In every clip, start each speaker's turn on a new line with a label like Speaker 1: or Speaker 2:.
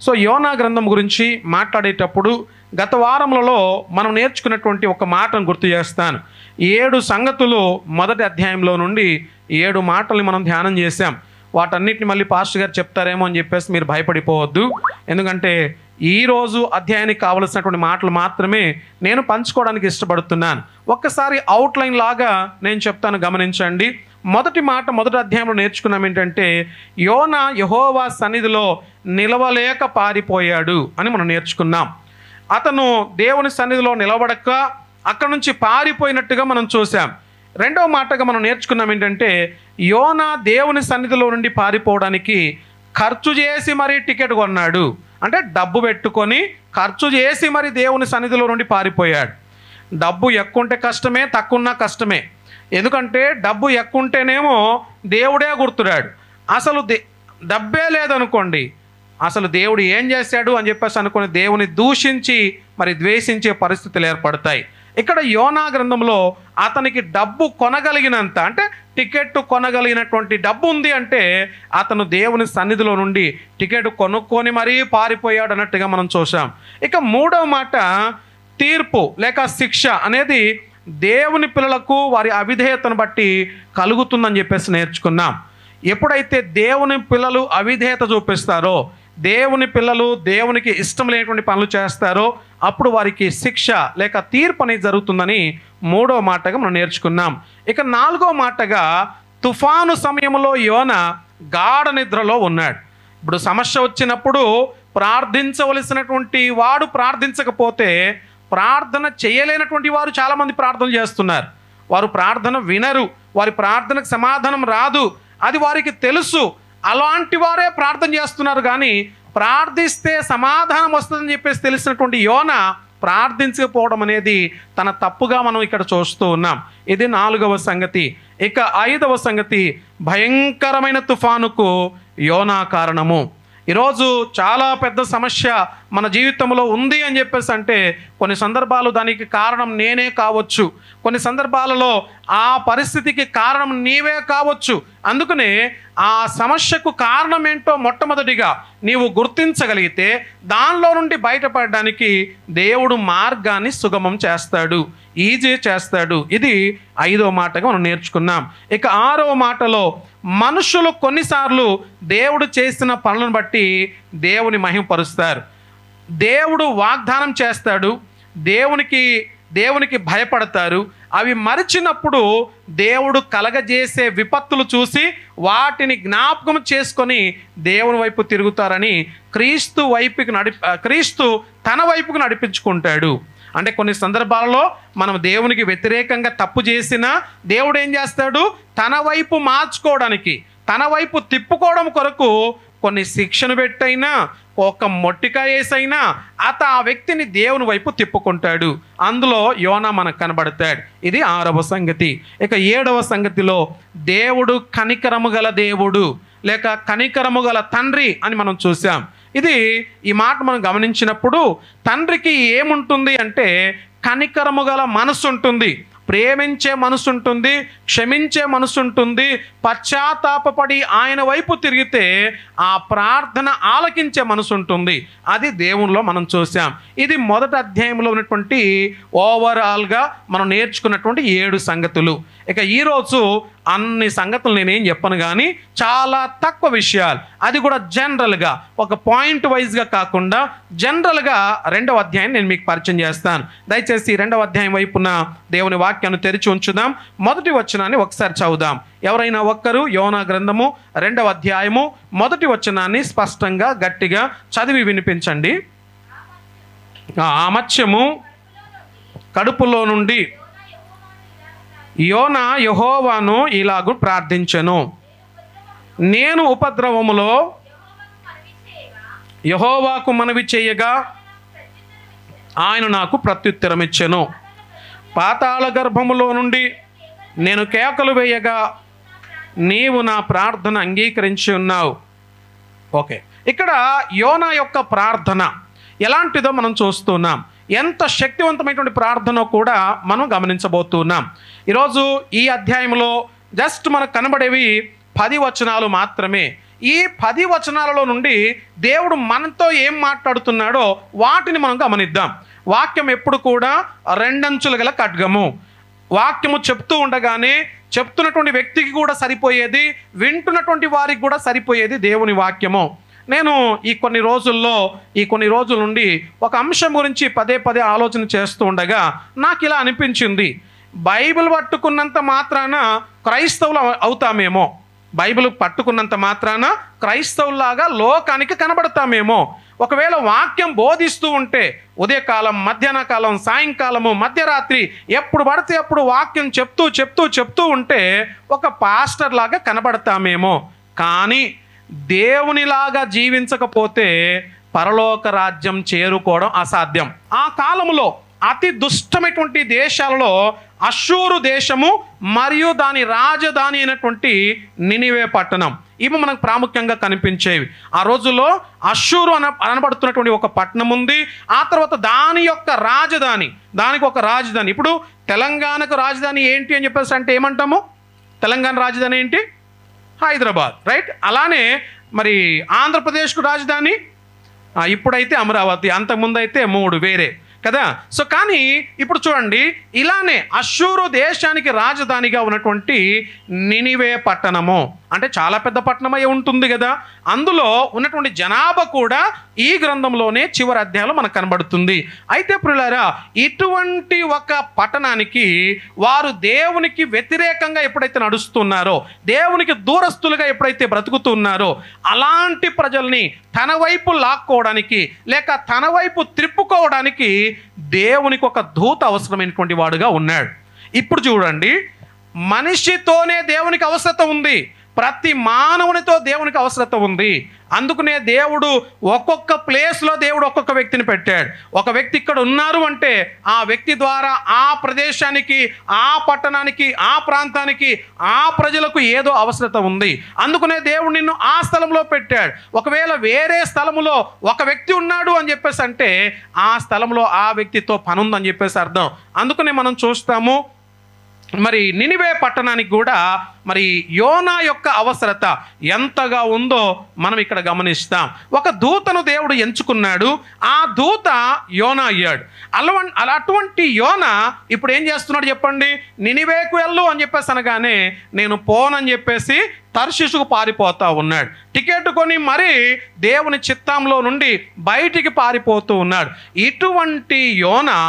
Speaker 1: So యోనా గ్రంథం గురించి మాట్లాడేటప్పుడు గత వారములలో మనం నేర్చుకున్నటువంటి ఒక మాటను గుర్తు చేస్తాను. 7 సంగతులు మొదటి అధ్యాయంలో నుండి 7 మాటల్ని మనం ధ్యానం చేశాం. వాటన్నిటిని మళ్ళీ పాస్టర్ గారు చెప్తారేమో అని చెప్పేసి మీరు భయపడిపోవద్దు. ఎందుకంటే ఈరోజు అధ్యాయానికి కావలసినటువంటి మాటలు మాత్రమే నేను పంచుకోవడానికి ఇష్టపడుతున్నాను. ఒక్కసారి అవుట్లైన్ లాగా నేను చెప్తాను, గమనించండి. మొదటి మాట మొదటి అధ్యాయంలో నేర్చుకున్నాం ఏంటంటే, యోనా యెహోవా సన్నిధిలో నిలవలేక పారిపోయాడు అని మనం నేర్చుకున్నాం. అతను దేవుని సన్నిధిలో నిలబడక అక్కడ నుంచి పారిపోయినట్టుగా మనం చూసాం. రెండవ మాటగా మనం నేర్చుకున్నాం ఏంటంటే, యోనా దేవుని సన్నిధిలో నుండి పారిపోవడానికి ఖర్చు చేసి మరీ టికెట్ కొన్నాడు. అంటే డబ్బు పెట్టుకొని ఖర్చు చేసి మరి దేవుని సన్నిధిలో నుండి పారిపోయాడు. డబ్బు ఎక్కువ ఉంటే కష్టమే, తక్కువ ఉన్నా కష్టమే. ఎందుకంటే డబ్బు ఎక్కువ ఉంటేనేమో దేవుడే గుర్తురాడు. అసలు డబ్బే లేదనుకోండి, అసలు దేవుడు ఏం చేశాడు అని చెప్పేసి అనుకుని దేవుని దూషించి మరి ద్వేషించే పరిస్థితులు ఏర్పడతాయి. ఇక్కడ యోనా గ్రంథంలో అతనికి డబ్బు కొనగలిగినంత, అంటే టికెట్ కొనగలిగినటువంటి డబ్బు ఉంది అంటే అతను దేవుని సన్నిధిలో నుండి టికెట్ కొనుక్కొని మరీ పారిపోయాడు అన్నట్టుగా మనం చూసాం. ఇక మూడవ మాట, తీర్పు లేక శిక్ష అనేది దేవుని పిల్లలకు వారి అవిధేయతను బట్టి కలుగుతుందని చెప్పేసి నేర్చుకున్నాం. ఎప్పుడైతే దేవుని పిల్లలు అవిధేయత చూపిస్తారో, దేవుని పిల్లలు దేవునికి ఇష్టం లేనటువంటి పనులు చేస్తారో అప్పుడు వారికి శిక్ష లేక తీర్పు అనేది జరుగుతుందని మూడవ మాటగా మనం నేర్చుకున్నాం. ఇక నాలుగో మాటగా, తుఫాను సమయంలో యోనా గాఢ నిద్రలో ఉన్నాడు. ఇప్పుడు సమస్య వచ్చినప్పుడు ప్రార్థించవలసినటువంటి వాడు ప్రార్థించకపోతే ప్రార్థన చేయలేనటువంటి వారు చాలామంది ప్రార్థన చేస్తున్నారు. వారు ప్రార్థన వినరు, వారి ప్రార్థనకు సమాధానం రాదు, అది వారికి తెలుసు. అలాంటి వారే ప్రార్థన చేస్తున్నారు. కానీ ప్రార్థిస్తే సమాధానం వస్తుందని చెప్పేసి తెలిసినటువంటి యోనా ప్రార్థించకపోవడం అనేది తన తప్పుగా మనం ఇక్కడ చూస్తూ ఉన్నాం. ఇది 4వ సంగతి. ఇక 5వ సంగతి, భయంకరమైన తుఫానుకు యోనా కారణము. ఈరోజు చాలా పెద్ద సమస్య మన జీవితంలో ఉంది అని చెప్పేసి అంటే కొన్ని సందర్భాలు దానికి కారణం నేనే కావచ్చు, కొన్ని సందర్భాలలో ఆ పరిస్థితికి కారణం నీవే కావచ్చు. అందుకనే ఆ సమస్యకు కారణం ఏంటో మొట్టమొదటిగా నీవు గుర్తించగలిగితే దానిలో నుండి బయటపడడానికి దేవుడు మార్గాన్ని సుగమం చేస్తాడు, ఈజీ చేస్తాడు. ఇది 5వ మాటగా మనం నేర్చుకున్నాం. ఇక 6వ మాటలో, మనుషులు కొన్నిసార్లు దేవుడు చేసిన పనులను బట్టి దేవుని మహిమపరుస్తారు. దేవుడు వాగ్దానం చేస్తాడు, దేవునికి భయపడతారు. అవి మరిచినప్పుడు దేవుడు కలగజేసే విపత్తులు చూసి వాటిని జ్ఞాపకం చేసుకొని దేవుని వైపు తిరుగుతారని క్రీస్తు తన వైపుకు నడిపించుకుంటాడు. అంటే కొన్ని సందర్భాలలో మనం దేవునికి వ్యతిరేకంగా తప్పు చేసినా దేవుడు ఏం చేస్తాడు, తన వైపు మార్చుకోవడానికి, తన వైపు తిప్పుకోవడం కొరకు కొన్ని శిక్షను పెట్టైనా ఒక మొట్టికాయ వేసైనా ఆ వ్యక్తిని దేవుని వైపు తిప్పుకుంటాడు. అందులో యోనా మనకు కనబడతాడు. ఇది 6వ సంగతి. ఇక 7వ సంగతిలో, దేవుడు కనికరము గల దేవుడు లేక కనికరము గల తండ్రి అని మనం చూసాం. ఈ మాట మనం గమనించినప్పుడు తండ్రికి ఏముంటుంది అంటే కనికరము గల మనసు ఉంటుంది, ప్రేమించే మనసు ఉంటుంది, క్షమించే మనసు ఉంటుంది. పశ్చాత్తాపపడి ఆయన వైపు తిరిగితే ఆ ప్రార్థన ఆలకించే మనసు ఉంటుంది. అది దేవునిలో మనం చూసాం. ఇది మొదటి అధ్యాయంలో ఉన్నటువంటి ఓవరాల్గా మనం నేర్చుకున్నటువంటి 7 సంగతులు. ఇక ఈరోజు అన్ని సంగతులు నేనేం చెప్పను, కానీ చాలా తక్కువ విషయాలు, అది కూడా జనరల్గా ఒక పాయింట్ వైజ్గా కాకుండా జనరల్గా 2వ అధ్యాయం నేను మీకు పరిచయం చేస్తాను. దయచేసి 2వ అధ్యాయం వైపున దేవుని వాక్యాన్ని తెరిచి ఉంచుదాం. మొదటి వచనాన్ని ఒకసారి చదువుదాం. ఎవరైనా ఒక్కరు యోనా గ్రంథము 2వ అధ్యాయము మొదటి వచనాన్ని స్పష్టంగా గట్టిగా చదివి వినిపించండి. ఆ మత్స్యము కడుపులో నుండి యోనా యెహోవాను ఇలాగు ప్రార్థించెను, నేను ఉపద్రవములో యెహోవాకు మనవి చేయగా ఆయన నాకు ప్రత్యుత్తరం ఇచ్చెను. పాతాళ గర్భములో నుండి నేను కేకలు వేయగా నీవు నా ప్రార్థన అంగీకరించి ఉన్నావు. ఓకే, ఇక్కడ యోనా యొక్క ప్రార్థన ఎలాంటిదో మనం చూస్తున్నాం. ఎంత శక్తివంతమైనటువంటి ప్రార్థన కూడా మనం గమనించబోతున్నాం. ఈరోజు ఈ అధ్యాయంలో జస్ట్ మనకు కనబడేవి 10 వచనాలు మాత్రమే. ఈ 10 వచనాలలో నుండి దేవుడు మనతో ఏం మాట్లాడుతున్నాడో వాటిని మనం గమనిద్దాం. వాక్యం ఎప్పుడు కూడా రెండంచులు గల ఖడ్గము. వాక్యము చెప్తూ ఉండగానే చెప్తున్నటువంటి వ్యక్తికి కూడా సరిపోయేది, వింటున్నటువంటి వారికి కూడా సరిపోయేది దేవుని వాక్యము. నేను ఈ కొన్ని రోజుల నుండి ఒక అంశం గురించి పదే ఆలోచన చేస్తూ ఉండగా నాకు ఇలా అనిపించింది, బైబిల్ పట్టుకున్నంత మాత్రాన క్రైస్తవులు అవుతామేమో, బైబిల్ పట్టుకున్నంత మాత్రాన క్రైస్తవులాగా లోకానికి కనబడతామేమో. ఒకవేళ వాక్యం బోధిస్తూ ఉంటే ఉదయకాలం, మధ్యాహ్న కాలం, సాయంకాలము, మధ్యరాత్రి ఎప్పుడు పడితే అప్పుడు వాక్యం చెప్తూ ఉంటే ఒక పాస్టర్ లాగా కనబడతామేమో. కానీ దేవునిలాగా జీవించకపోతే పరలోక రాజ్యం చేరుకోవడం అసాధ్యం. ఆ కాలంలో అతి దుష్టమైనటువంటి దేశాలలో అష్షూరు దేశము మరియు దాని రాజధాని అయినటువంటి నినివే పట్టణం, ఇవి మనకు ప్రాముఖ్యంగా కనిపించేవి. ఆ రోజుల్లో అష్షూరు అనబడుతున్నటువంటి ఒక పట్టణం ఉంది. ఆ తర్వాత దానికి ఒక రాజధాని. ఇప్పుడు తెలంగాణకు రాజధాని ఏంటి అని చెప్పేసి అంటే ఏమంటాము? తెలంగాణ రాజధాని ఏంటి? హైదరాబాద్, రైట్? అలానే మరి ఆంధ్రప్రదేశ్కు రాజధాని ఇప్పుడైతే అమరావతి, అంతకుముందు అయితే 3 వేరే కదా. సో కానీ ఇప్పుడు చూడండి, ఇలానే అష్షూరు దేశానికి రాజధానిగా ఉన్నటువంటి నినివే పట్టణము అంటే చాలా పెద్ద పట్టణమై ఉంటుంది కదా. అందులో ఉన్నటువంటి జనాభా కూడా ఈ గ్రంథంలోనే చివరి అధ్యాయంలో మనకు కనబడుతుంది. అయితే ప్రియులారా, ఇటువంటి ఒక పట్టణానికి వారు దేవునికి వ్యతిరేకంగా ఎప్పుడైతే నడుస్తున్నారో, దేవునికి దూరస్తులుగా ఎప్పుడైతే బ్రతుకుతున్నారో, అలాంటి ప్రజల్ని తన వైపు లాక్కోవడానికి లేక తన వైపు త్రిప్పుకోవడానికి దేవునికి ఒక దూత అవసరమైనటువంటి వాడుగా ఉన్నాడు. ఇప్పుడు చూడండి, మనిషితోనే దేవునికి అవసరత ఉంది, ప్రతి మానవునితో దేవునికి అవసరత ఉంది. అందుకనే దేవుడు ఒక్కొక్క ప్లేస్లో దేవుడు ఒక్కొక్క వ్యక్తిని పెట్టాడు. ఒక వ్యక్తి ఇక్కడ ఉన్నారు అంటే ఆ వ్యక్తి ద్వారా ఆ ప్రదేశానికి, ఆ పట్టణానికి, ఆ ప్రాంతానికి, ఆ ప్రజలకు ఏదో అవసరత ఉంది. అందుకనే దేవుడు నిన్ను ఆ స్థలంలో పెట్టాడు. ఒకవేళ వేరే స్థలములో ఒక వ్యక్తి ఉన్నాడు అని చెప్పేసి అంటే ఆ స్థలంలో ఆ వ్యక్తితో పని ఉందని చెప్పేసి అర్థం. అందుకనే మనం చూస్తాము, మరి నినివే పట్టణానికి కూడా మరి యోనా యొక్క అవసరత ఎంతగా ఉందో మనం ఇక్కడ గమనిస్తాం. ఒక దూతను దేవుడు ఎంచుకున్నాడు, ఆ దూత యోనా అయ్యాడు. అటువంటి యోనా ఇప్పుడు ఏం చేస్తున్నాడు చెప్పండి? నినివేకు వెళ్ళు అని చెప్పేసి అనగానే నేను పోనని చెప్పేసి తర్షీషుకు పారిపోతా ఉన్నాడు. టికెట్ కొని మరీ దేవుని చిత్తంలో నుండి బయటికి పారిపోతూ ఉన్నాడు. ఇటువంటి యోనా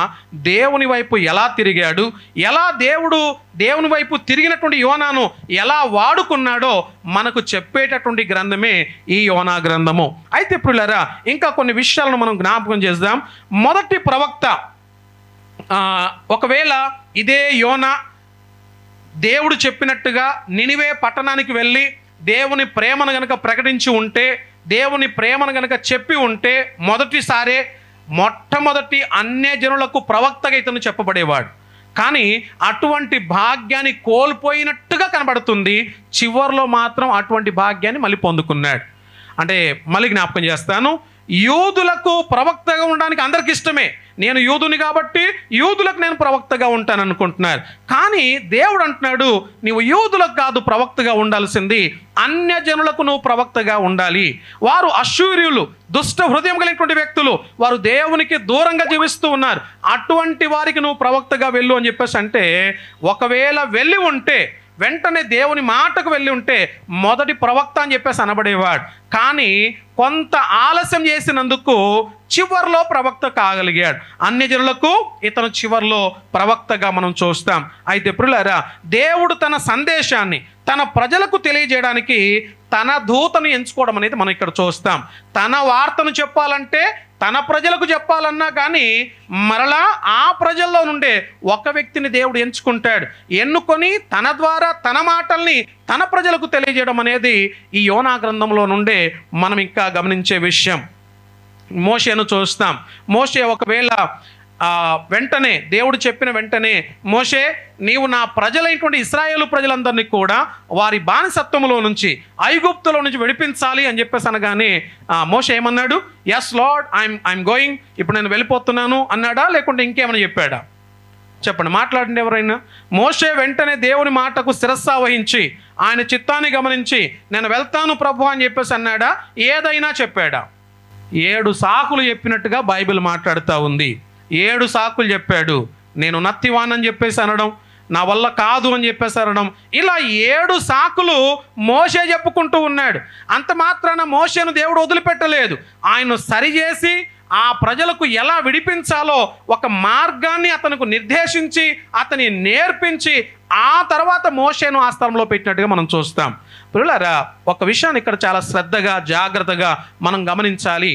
Speaker 1: దేవుని వైపు ఎలా తిరిగాడు, ఎలా దేవుని వైపు తిరిగినటువంటి యోనాను ఎలా వాడుకున్నాడో మనకు చెప్పేటటువంటి గ్రంథమే ఈ యోనా గ్రంథము. అయితే ప్రియులారా, ఇంకా కొన్ని విషయాలను మనం జ్ఞాపకం చేద్దాం. మొదటి ప్రవక్త, ఒకవేళ ఇదే యోనా దేవుడు చెప్పినట్టుగా నినివే పట్టణానికి వెళ్ళి దేవుని ప్రేమను గనక ప్రకటించి ఉంటే, దేవుని ప్రేమను గనక చెప్పి ఉంటే మొట్టమొదటి అన్యజనులకు ప్రవక్తగా ఇతను చెప్పబడేవాడు. కానీ అటువంటి భాగ్యాన్ని కోల్పోయినట్టుగా కనబడుతుంది. చివరిలో మాత్రం అటువంటి భాగ్యాన్ని మళ్ళీ పొందుకున్నాడు. అంటే మళ్ళీ జ్ఞాపకం చేస్తాను, యూదులకు ప్రవక్తగా ఉండడానికి అందరికి ఇష్టమే. నేను యూదుని కాబట్టి యూదులకు నేను ప్రవక్తగా ఉంటాను అనుకుంటున్నారు. కానీ దేవుడు అంటున్నాడు, నీవు యూదులకు కాదు ప్రవక్తగా ఉండాల్సింది, అన్యజనులకు నువ్వు ప్రవక్తగా ఉండాలి. వారు అష్షూర్యులు, దుష్ట హృదయం కలిగినటువంటి వ్యక్తులు, వారు దేవునికి దూరంగా జీవిస్తూ ఉన్నారు. అటువంటి వారికి నువ్వు ప్రవక్తగా వెళ్ళు అని చెప్పేసి అంటే, ఒకవేళ వెళ్ళి ఉంటే వెంటనే దేవుని మాటకు వెళ్ళి ఉంటే మొదటి ప్రవక్త అని చెప్పేసి అనబడేవాడు. కానీ కొంత ఆలస్యం చేసినందుకు చివర్లో ప్రవక్త కాగలిగాడు. అన్యజనులకు ఇతను చివర్లో ప్రవక్తగా మనం చూస్తాం. అయితే ప్రియులారా, దేవుడు తన సందేశాన్ని తన ప్రజలకు తెలియజేయడానికి తన దూతను ఎంచుకోవడం అనేది మనం ఇక్కడ చూస్తాం. తన వార్తను చెప్పాలంటే తన ప్రజలకు చెప్పాలన్నా కానీ మరలా ఆ ప్రజల్లో నుండే ఒక వ్యక్తిని దేవుడు ఎన్నుకొని తన ద్వారా తన మాటల్ని తన ప్రజలకు తెలియజేయడం అనేది ఈ యోనా గ్రంథంలో నుండే మనం ఇంకా గమనించే విషయం. మోషేను చూస్తాం. మోషే ఒకవేళ వెంటనే దేవుడు చెప్పిన వెంటనే, మోషే నీవు నా ప్రజలైనటువంటి ఇశ్రాయేలు ప్రజలందరినీ కూడా వారి బానిసత్వంలో నుంచి, ఐగుప్తులో నుంచి విడిపించాలి అని చెప్పేసి అనగానే మోషే ఏమన్నాడు? ఎస్ లార్డ్, ఐఎమ్ గోయింగ్, ఇప్పుడు నేను వెళ్ళిపోతున్నాను అన్నాడా, లేకుంటే ఇంకేమైనా చెప్పాడా? చెప్పండి, మాట్లాడండి ఎవరైనా. మోషే వెంటనే దేవుని మాటకు శిరస్సు వహించి ఆయన చిత్తాన్ని గమనించి నేను వెళ్తాను ప్రభు అని చెప్పేసి అన్నాడా? ఏదైనా చెప్పాడా? 7 సాకులు చెప్పినట్టుగా బైబిల్ మాట్లాడుతూ ఉంది. 7 సాకులు చెప్పాడు. నేను నత్తివాన్ అని చెప్పేసి అనడం, నా వల్ల కాదు అని చెప్పేసి అనడం, ఇలా 7 సాకులు మోషే చెప్పుకుంటూ ఉన్నాడు. అంత మాత్రాన మోషేను దేవుడు వదిలిపెట్టలేదు. ఆయన్ను సరిచేసి ఆ ప్రజలకు ఎలా విడిపించాలో ఒక మార్గాన్ని అతనికి నిర్దేశించి అతని నేర్పించి ఆ తర్వాత మోషేను ఆ స్థలంలో పెట్టినట్టుగా మనం చూస్తాం. పిల్లలారా, ఒక విషయాన్ని ఇక్కడ చాలా శ్రద్ధగా జాగ్రత్తగా మనం గమనించాలి.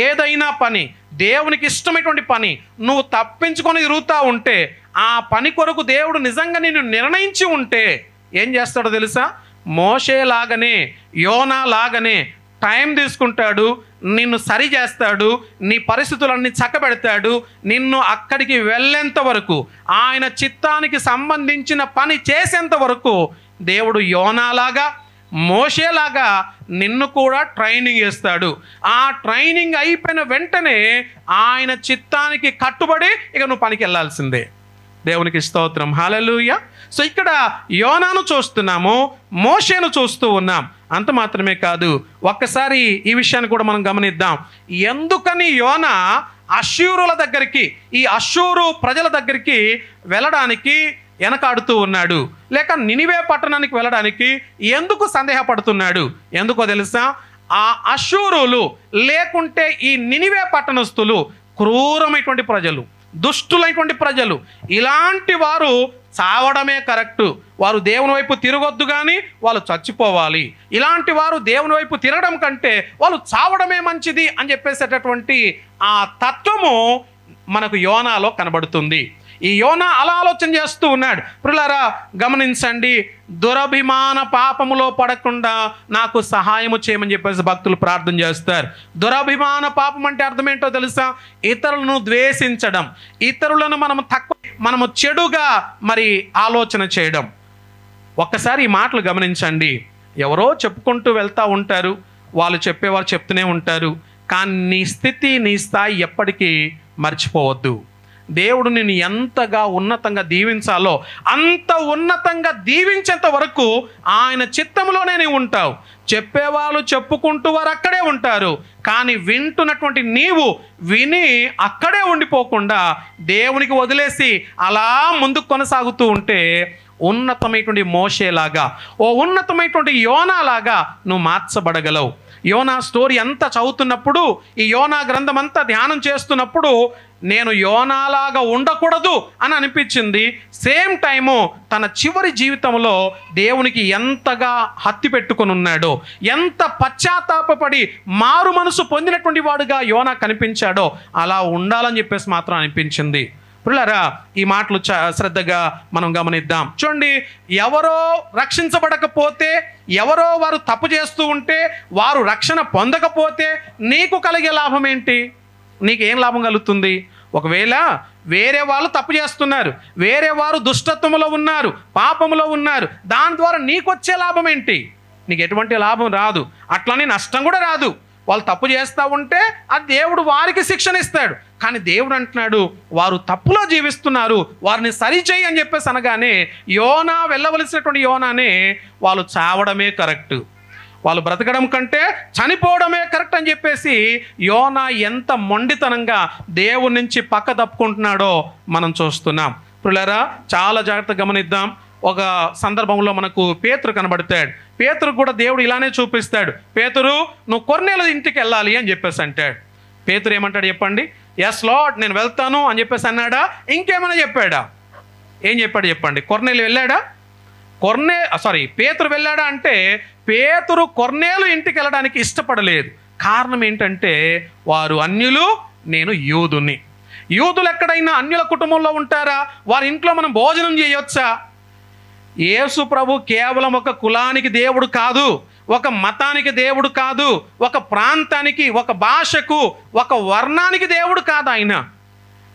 Speaker 1: ఏదైనా పని, దేవునికి ఇష్టమైనటువంటి పని నువ్వు తప్పించుకొని తిరుగుతూ ఉంటే, ఆ పని కొరకు దేవుడు నిజంగా నిన్ను నిర్ణయించి ఉంటే ఏం చేస్తాడో తెలుసా? మోషే లాగానే, యోనా లాగానే టైం తీసుకుంటాడు, నిన్ను సరి చేస్తాడు, నీ పరిస్థితులన్నీ చక్కబెడతాడు. నిన్ను అక్కడికి వెళ్ళేంత వరకు, ఆయన చిత్తానికి సంబంధించిన పని చేసేంత వరకు దేవుడు యోనాలాగా, మోషేలాగా నిన్ను కూడా ట్రైనింగ్ ఇస్తాడు. ఆ ట్రైనింగ్ అయిపోయిన వెంటనే ఆయన చిత్తానికి కట్టుబడి ఇక నువ్వు పనికి వెళ్ళాల్సిందే. దేవునికి స్తోత్రం, హల్లెలూయా. సో ఇక్కడ యోనాను చూస్తున్నాము, మోషేను చూస్తూ ఉన్నాం. అంత మాత్రమే కాదు, ఒక్కసారి ఈ విషయాన్ని కూడా మనం గమనిద్దాం. ఎందుకని యోనా అష్షూరుల దగ్గరికి, ఈ అష్షూరు ప్రజల దగ్గరికి వెళ్ళడానికి వెనకాడుతూ ఉన్నాడు, లేక నినివే పట్టణానికి వెళ్ళడానికి ఎందుకు సందేహపడుతున్నాడు? ఎందుకో తెలుసా? ఆ అష్షూరులు లేకుంటే ఈ నినివే పట్టణస్థులు క్రూరమైనటువంటి ప్రజలు, దుష్టులైనటువంటి ప్రజలు. ఇలాంటి వారు చావడమే కరెక్టు. వారు దేవుని వైపు తిరగొద్దు, కానీ వాళ్ళు చచ్చిపోవాలి. ఇలాంటి వారు దేవుని వైపు తిరగడం కంటే వాళ్ళు చావడమే మంచిది అని చెప్పేసేటటువంటి ఆ తత్వము మనకు యోనాలో కనబడుతుంది. ఈ యోనా అలా ఆలోచన చేస్తూ ఉన్నాడు. ప్రియులారా, గమనించండి, దురభిమాన పాపములో పడకుండా నాకు సహాయము చేయమని చెప్పేసి భక్తులు ప్రార్థన చేస్తారు. దురభిమాన పాపం అంటే అర్థం ఏంటో తెలుసా? ఇతరులను ద్వేషించడం, ఇతరులను మనము చెడుగా మరి ఆలోచన చేయడం. ఒక్కసారి ఈ మాటలు గమనించండి. ఎవరో చెప్పుకుంటూ వెళ్తూ ఉంటారు, వాళ్ళు చెప్పేవారు చెప్తూనే ఉంటారు, కానీ నీ స్థితి, నీ స్థాయి ఎప్పటికీ మర్చిపోవద్దు. దేవుడు నిన్ను ఎంతగా ఉన్నతంగా దీవించాలో అంత ఉన్నతంగా దీవించేంత వరకు ఆయన చిత్తంలోనే నీవు ఉంటావు. చెప్పేవాళ్ళు చెప్పుకుంటూ వారు అక్కడే ఉంటారు, కానీ వింటున్నటువంటి నీవు విని అక్కడే ఉండిపోకుండా దేవునికి వదిలేసి అలా ముందుకు కొనసాగుతూ ఉంటే ఉన్నతమైనటువంటి మోషేలాగా, ఓ ఉన్నతమైనటువంటి యోనాలాగా నువ్వు మార్చబడగలవు. యోనా స్టోరీ అంతా చదువుతున్నప్పుడు, ఈ యోనా గ్రంథం అంతా ధ్యానం చేస్తున్నప్పుడు నేను యోనాలాగా ఉండకూడదు అని అనిపించింది. సేమ్ టైము తన చివరి జీవితంలో దేవునికి ఎంతగా హత్తి పెట్టుకొని ఉన్నాడో, ఎంత పశ్చాత్తాపపడి మారు మనసు పొందినటువంటి వాడుగా యోనా కనిపించాడో అలా ఉండాలని చెప్పేసి మాత్రం అనిపించింది. పిల్లరా, ఈ మాటలు శ్రద్ధగా మనం గమనిద్దాం. చూడండి, ఎవరో రక్షించబడకపోతే, ఎవరో వారు తప్పు చేస్తూ ఉంటే, వారు రక్షణ పొందకపోతే నీకు కలిగే లాభం ఏంటి? నీకేం లాభం కలుగుతుంది? ఒకవేళ వేరే వాళ్ళు తప్పు చేస్తున్నారు, వేరే వారు దుష్టత్వములో ఉన్నారు, పాపములో ఉన్నారు, దాని ద్వారా నీకు వచ్చే లాభం ఏంటి? నీకు ఎటువంటి లాభం రాదు, అట్లనే నష్టం కూడా రాదు. వాళ్ళు తప్పు చేస్తూ ఉంటే అది దేవుడు వారికి శిక్షణ ఇస్తాడు. కానీ దేవుడు అంటున్నాడు, వారు తప్పులో జీవిస్తున్నారు, వారిని సరిచేయి అని చెప్పేసి అనగానే యోనా వెళ్ళవలసినటువంటి యోనానే వాళ్ళు చావడమే కరెక్ట్, వాళ్ళు బ్రతకడం కంటే చనిపోవడమే కరెక్ట్ అని చెప్పేసి యోనా ఎంత మొండితనంగా దేవుడి నుంచి పక్క తప్పుకుంటున్నాడో మనం చూస్తున్నాం. పిల్లరా, చాలా జాగ్రత్తగా గమనిద్దాం. ఒక సందర్భంలో మనకు పేతురు కనబడతాడు. పేతురు కూడా దేవుడు ఇలానే చూపిస్తాడు. పేతురు, నువ్వు కొర్నేలు ఇంటికి వెళ్ళాలి అని చెప్పేసి అంటాడు. పేతురు ఏమంటాడు చెప్పండి? ఎస్ లార్డ్, నేను వెళ్తాను అని చెప్పేసి అన్నాడా? ఇంకేమైనా చెప్పాడా? ఏం చెప్పాడు చెప్పండి? కొర్నేలు వెళ్ళాడా? పేతురు వెళ్ళాడా అంటే పేతురు కొర్నేలు ఇంటికి వెళ్ళడానికి ఇష్టపడలేదు. కారణం ఏంటంటే వారు అన్యులు, నేను యూదుని. యూదులు ఎక్కడైనా అన్యుల కుటుంబంలో ఉంటారా? వారి ఇంట్లో మనం భోజనం చేయొచ్చా? యేసు ప్రభు కేవలం ఒక కులానికి దేవుడు కాదు, ఒక మతానికి దేవుడు కాదు, ఒక ప్రాంతానికి, ఒక భాషకు, ఒక వర్ణానికి దేవుడు కాదు ఆయన.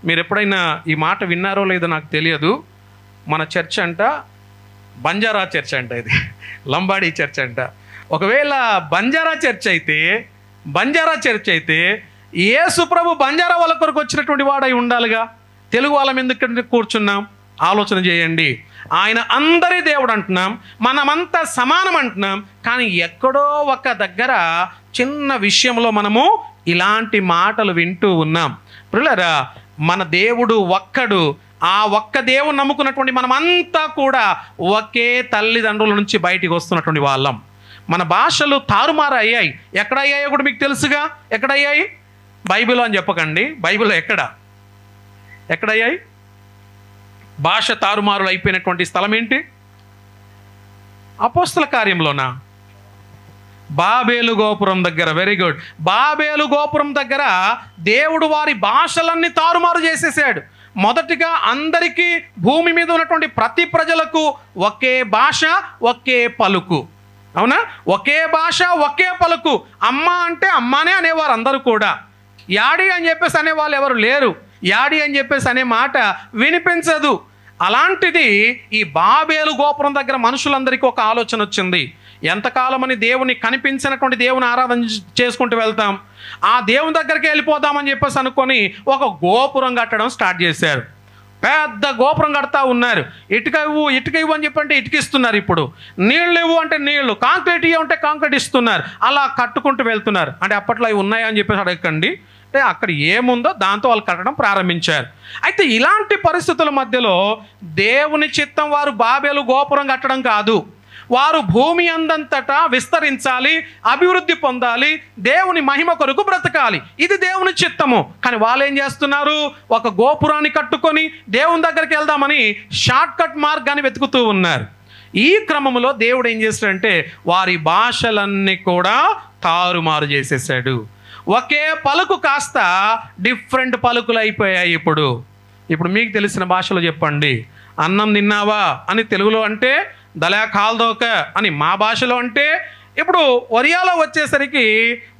Speaker 1: మీరు ఎప్పుడైనా ఈ మాట విన్నారో లేదో నాకు తెలియదు. మన చర్చ్ అంట బంజారా చర్చ్ అంట, ఇది లంబాడీ చర్చ్ అంట. ఒకవేళ బంజారా చర్చ్ అయితే యేసు ప్రభు బంజారా వాళ్ళ కొరకు వచ్చినటువంటి వాడై ఉండాలిగా. తెలుగు వాళ్ళం ఎందుకు కూర్చున్నాం? ఆలోచన చేయండి. ఆయన అందరి దేవుడు అంటున్నాం, మనమంతా సమానం అంటున్నాం, కానీ ఎక్కడో ఒక దగ్గర చిన్న విషయంలో మనము ఇలాంటి మాటలు వింటూ ఉన్నాం. ప్రియులారా, మన దేవుడు ఒక్కడు. ఆ ఒక్క దేవుని నమ్ముకున్నటువంటి మనమంతా కూడా ఒకే తల్లిదండ్రుల నుంచి బయటికి వస్తున్నటువంటి వాళ్ళం. మన భాషలు తారుమారు అయ్యాయి. ఎక్కడ అయ్యాయో కూడా మీకు తెలుసుగా. ఎక్కడయ్యాయి? బైబిల్ అని చెప్పకండి, బైబిల్లో ఎక్కడయ్యాయి? భాష తారుమారులు అయిపోయినటువంటి స్థలం ఏంటి? అపోస్తల కార్యంలోనా? బాబేలు గోపురం దగ్గర. Very good. బాబేలు గోపురం దగ్గర దేవుడు వారి భాషలన్నీ తారుమారు చేసేసాడు. మొదటిగా అందరికీ భూమి మీద ఉన్నటువంటి ప్రతి ప్రజలకు ఒకే భాష, ఒకే పలుకు. అవునా? ఒకే భాష, ఒకే పలుకు. అమ్మ అంటే అమ్మానే అనేవారు అందరూ కూడా. యాడి అని చెప్పేసి అనేవాళ్ళు ఎవరు లేరు. యాడి అని చెప్పేసి అనే మాట వినిపించదు. అలాంటిది ఈ బాబేలు గోపురం దగ్గర మనుషులందరికీ ఒక ఆలోచన వచ్చింది. ఎంతకాలమని దేవుని కనిపించినటువంటి దేవుని ఆరాధన చేసుకుంటూ వెళ్తాం, ఆ దేవుని దగ్గరికి వెళ్ళిపోదామని చెప్పేసి అనుకొని ఒక గోపురం కట్టడం స్టార్ట్ చేశారు. పెద్ద గోపురం కడతా ఉన్నారు. ఇటుక ఇవ్వు అని చెప్పంటే ఇటుక ఇస్తున్నారు. ఇప్పుడు నీళ్ళు ఇవ్వు అంటే నీళ్లు, కాంక్రీట్ ఇవ్వు అంటే కాంక్రీట్ ఇస్తున్నారు. అలా కట్టుకుంటూ వెళ్తున్నారు. అంటే అప్పట్లో అవి ఉన్నాయా అని చెప్పేసి అడగకండి. అంటే అక్కడ ఏముందో దాంతో వాళ్ళు కట్టడం ప్రారంభించారు. అయితే ఇలాంటి పరిస్థితుల మధ్యలో దేవుని చిత్తం వారు బాబేలు గోపురం కట్టడం కాదు, వారు భూమి అందంతటా విస్తరించాలి, అభివృద్ధి పొందాలి, దేవుని మహిమ కొరకు బ్రతకాలి. ఇది దేవుని చిత్తము. కానీ వాళ్ళు ఏం చేస్తున్నారు? ఒక గోపురాన్ని కట్టుకొని దేవుని దగ్గరికి వెళ్దామని షార్ట్ కట్ మార్గాన్ని వెతుకుతూ ఉన్నారు. ఈ క్రమంలో దేవుడు ఏం చేశాడంటే వారి భాషలన్నీ కూడా తారుమారు చేసేసాడు. ఒకే పలుకు కాస్త డిఫరెంట్ పలుకులు అయిపోయాయి. ఇప్పుడు మీకు తెలిసిన భాషలో చెప్పండి. అన్నం తిన్నావా అని తెలుగులో అంటే, దళా కాల్దోక అని మా భాషలో అంటే, ఇప్పుడు ఒరియాలో వచ్చేసరికి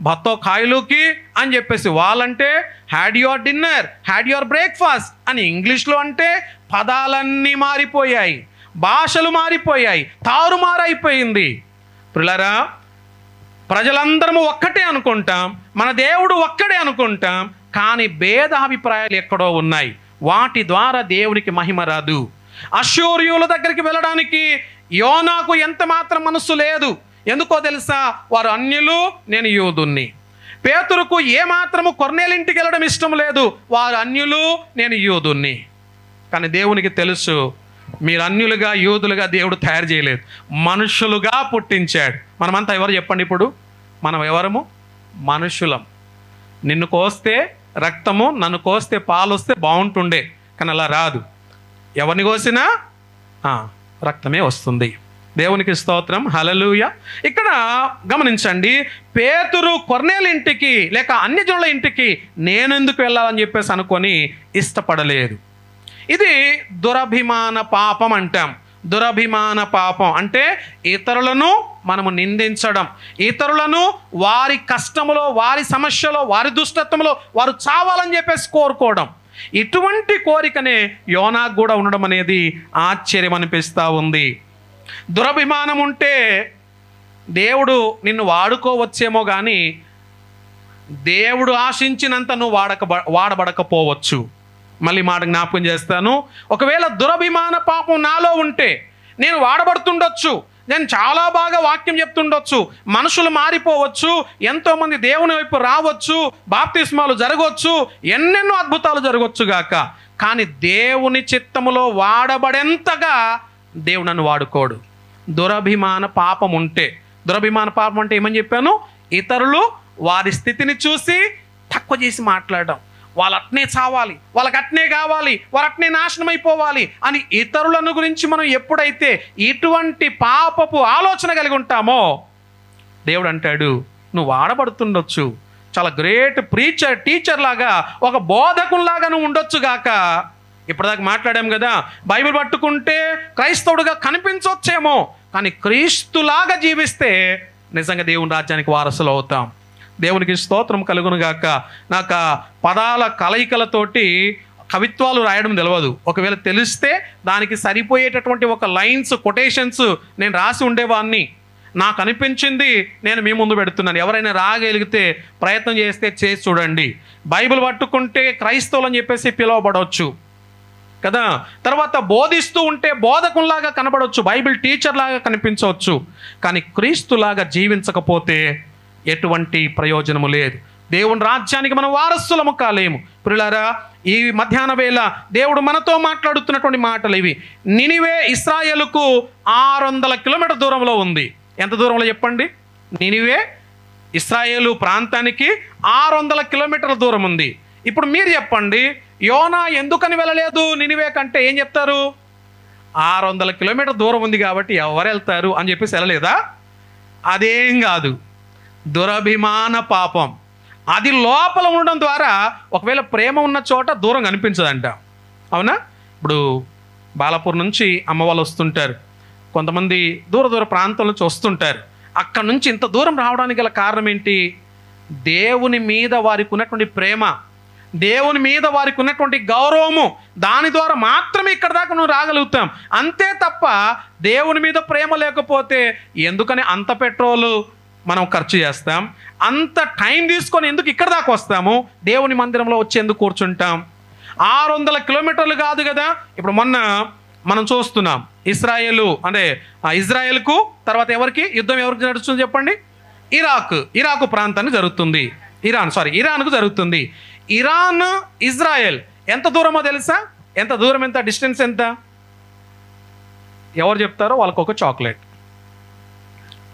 Speaker 1: భత్తో కాయలుకి అని చెప్పేసి వాళ్ళంటే, had your dinner, had your breakfast అని ఇంగ్లీష్లో అంటే, పదాలన్నీ మారిపోయాయి, భాషలు మారిపోయాయి, తారుమారైపోయింది. ప్రియులారా, ప్రజలందరము ఒక్కటే అనుకుంటాం, మన దేవుడు ఒక్కడే అనుకుంటాం, కానీ భేదాభిప్రాయాలు ఎక్కడో ఉన్నాయి. వాటి ద్వారా దేవునికి మహిమ రాదు. అష్షూరియుల దగ్గరికి వెళ్ళడానికి యోనాకు ఎంత మాత్రం మనస్సు లేదు. ఎందుకో తెలుసా? వారు అన్యులు, నేను యూదుణ్ణి. పేతురుకు ఏమాత్రము కొర్నేలు ఇంటికి వెళ్ళడం ఇష్టం లేదు. వారు అన్యులు, నేను యూదుణ్ణి. కానీ దేవునికి తెలుసు, మీరు అన్యులుగా యూదులుగా దేవుడు తయారు చేయలేదు, మనుషులుగా పుట్టించాడు. మనమంతా ఎవరు చెప్పండి? ఇప్పుడు మనం ఎవరము? మనుషులం. నిన్ను కోస్తే రక్తము, నన్ను కోస్తే పాలు వస్తే బాగుంటుండే, కానీ అలా రాదు. ఎవరిని కోసినా రక్తమే వస్తుంది. దేవునికి స్తోత్రం, హల్లెలూయా. ఇక్కడ గమనించండి, పేతురు కొర్నేలు ఇంటికి లేక అన్యజనుల ఇంటికి నేను ఎందుకు వెళ్ళాలని చెప్పేసి అనుకొని ఇష్టపడలేదు. ఇది దురభిమాన పాపం అంటాం. దురభిమాన పాపం అంటే ఇతరులను మనము నిందించడం, ఇతరులను వారి కష్టములో, వారి సమస్యలో, వారి దుష్టత్వంలో వారు చావాలని చెప్పేసి కోరుకోవడం. ఇటువంటి కోరికనే యోనాకు కూడా ఉండడం అనేది ఆశ్చర్యం అనిపిస్తూ ఉంది. దురభిమానం ఉంటే దేవుడు నిన్ను వాడుకోవచ్చేమో కానీ దేవుడు ఆశించినంత నువ్వు వాడబడకపోవచ్చు. మళ్ళీ మాట జ్ఞాపకం చేస్తాను. ఒకవేళ దురభిమాన పాపం నాలో ఉంటే నేను వాడబడుతుండొచ్చు, నేను చాలా బాగా వాక్యం చెప్తుండొచ్చు, మనుషులు మారిపోవచ్చు, ఎంతోమంది దేవుని వైపు రావచ్చు, బాప్తిస్మాలు జరగవచ్చు, ఎన్నెన్నో అద్భుతాలు జరగవచ్చు గాక. కానీ దేవుని చిత్తములో వాడబడేంతగా దేవుడు నన్ను వాడుకోడు. దురభిమాన పాపం ఉంటే, దురభిమాన పాపం అంటే ఏమని చెప్పాను? ఇతరులు వారి స్థితిని చూసి తక్కువ చేసి మాట్లాడడం, వాళ్ళు అట్నే చావాలి, వాళ్ళకి అట్నే కావాలి, వారు అట్నే నాశనం అయిపోవాలి అని ఇతరులను గురించి మనం ఎప్పుడైతే ఇటువంటి పాపపు ఆలోచన కలిగి ఉంటామో దేవుడు అంటాడు, నువ్వు వాడబడుతుండొచ్చు, చాలా గ్రేట్ ప్రీచర్, టీచర్ లాగా, ఒక బోధకుల్లాగా నువ్వు ఉండొచ్చు గాక. ఇప్పటిదాకా మాట్లాడాం కదా, బైబిల్ పట్టుకుంటే క్రైస్తవుడుగా కనిపించవచ్చేమో, కానీ క్రీస్తులాగా జీవిస్తే నిజంగా దేవుని రాజ్యానికి వారసులు అవుతాం. దేవునికి స్తోత్రం కలుగును గాక. నాకు పదాల కలయికలతోటి కవిత్వాలు రాయడం తెలియదు. ఒకవేళ తెలిస్తే దానికి సరిపోయేటటువంటి ఒక లైన్స్, కొటేషన్స్ నేను రాసి ఉండేవాడిని. నాకు అనిపించింది నేను మీ ముందు పెడుతున్నాను. ఎవరైనా రాగలిగితే ప్రయత్నం చేస్తే చేసి చూడండి. బైబిల్ పట్టుకుంటే క్రైస్తవులు అని చెప్పేసి పిలువబడవచ్చు, కదా. తర్వాత బోధిస్తూ ఉంటే బోధకుల్లాగా కనబడవచ్చు, బైబిల్ టీచర్ లాగా కనిపించవచ్చు, కానీ క్రీస్తులాగా జీవించకపోతే ఎటువంటి ప్రయోజనము లేదు. దేవుని రాజ్యానికి మనం వారసులము కాలేము. ప్రియులారా, ఈ మధ్యాహ్న వేళ దేవుడు మనతో మాట్లాడుతున్నటువంటి మాటలు ఇవి. నినివే ఇశ్రాయేలుకు 600 కిలోమీటర్ దూరంలో ఉంది. ఎంత దూరంలో చెప్పండి? నినివే ఇశ్రాయేలు ప్రాంతానికి 600 కిలోమీటర్ల దూరం ఉంది. ఇప్పుడు మీరు చెప్పండి, యోనా ఎందుకని వెళ్ళలేదు నినివే కంటే? ఏం చెప్తారు? 600 కిలోమీటర్ దూరం ఉంది కాబట్టి ఎవరు వెళ్తారు అని చెప్పేసి వెళ్ళలేదా? అదేం కాదు, దురభిమాన పాపం. అది లోపల ఉండడం ద్వారా ఒకవేళ ప్రేమ ఉన్న చోట దూరం కనిపించదంట. అవునా? ఇప్పుడు బాలాపూర్ నుంచి అమ్మ వాళ్ళు వస్తుంటారు, కొంతమంది దూర దూర ప్రాంతం నుంచి వస్తుంటారు. అక్కడ నుంచి ఇంత దూరం రావడానికి గల కారణం ఏంటి? దేవుని మీద వారికి ఉన్నటువంటి ప్రేమ, దేవుని మీద వారికి ఉన్నటువంటి గౌరవము, దాని ద్వారా మాత్రమే ఇక్కడ దాకా నువ్వు రాగలుగుతాం. అంతే తప్ప దేవుని మీద ప్రేమ లేకపోతే ఎందుకని అంత పెట్రోలు మనం ఖర్చు చేస్తాం? అంత టైం తీసుకొని ఎందుకు ఇక్కడ దాకా వస్తాము? దేవుని మందిరంలో వచ్చి ఎందుకు కూర్చుంటాం? 600 కిలోమీటర్లు కాదు కదా. ఇప్పుడు మొన్న మనం చూస్తున్నాం, ఇజ్రాయెల్కు తర్వాత ఎవరికి యుద్ధం నడుస్తుంది చెప్పండి? ఇరాకు ప్రాంతాన్ని జరుగుతుంది. ఇరాన్కు జరుగుతుంది. ఇరాన్ ఇజ్రాయెల్ ఎంత దూరమో తెలుసా? ఎంత దూరం, ఎంత డిస్టెన్స్ ఎంత? ఎవరు చెప్తారో వాళ్ళకు ఒక చాక్లెట్.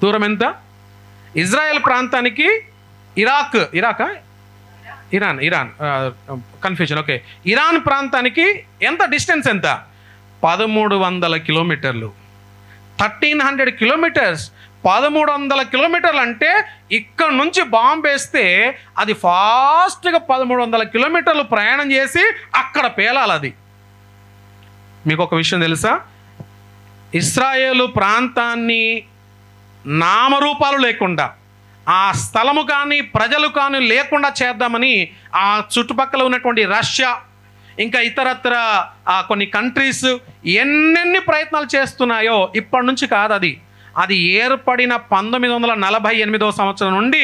Speaker 1: దూరం ఎంత? ఇజ్రాయెల్ ప్రాంతానికి ఇరాన్ కన్ఫ్యూజన్, ఓకే. ఇరాన్ ప్రాంతానికి ఎంత డిస్టెన్స్? ఎంత? 1300 కిలోమీటర్లు. 1300 కిలోమీటర్స్. 1300 కిలోమీటర్లు అంటే ఇక్కడ నుంచి బాంబు వేస్తే అది ఫాస్ట్గా 1300 కిలోమీటర్లు ప్రయాణం చేసి అక్కడ పేలాలి. అది మీకు ఒక విషయం తెలుసా? ఇశ్రాయేలు ప్రాంతాన్ని నామరూపాలు లేకుండా, ఆ స్థలము కానీ ప్రజలు కానీ లేకుండా చేద్దామని ఆ చుట్టుపక్కల ఉన్నటువంటి రష్యా, ఇంకా ఇతరత్ర కొన్ని కంట్రీస్ ఎన్నెన్ని ప్రయత్నాలు చేస్తున్నాయో ఇప్పటి నుంచి కాదు. అది ఏర్పడిన 1948వ సంవత్సరం నుండి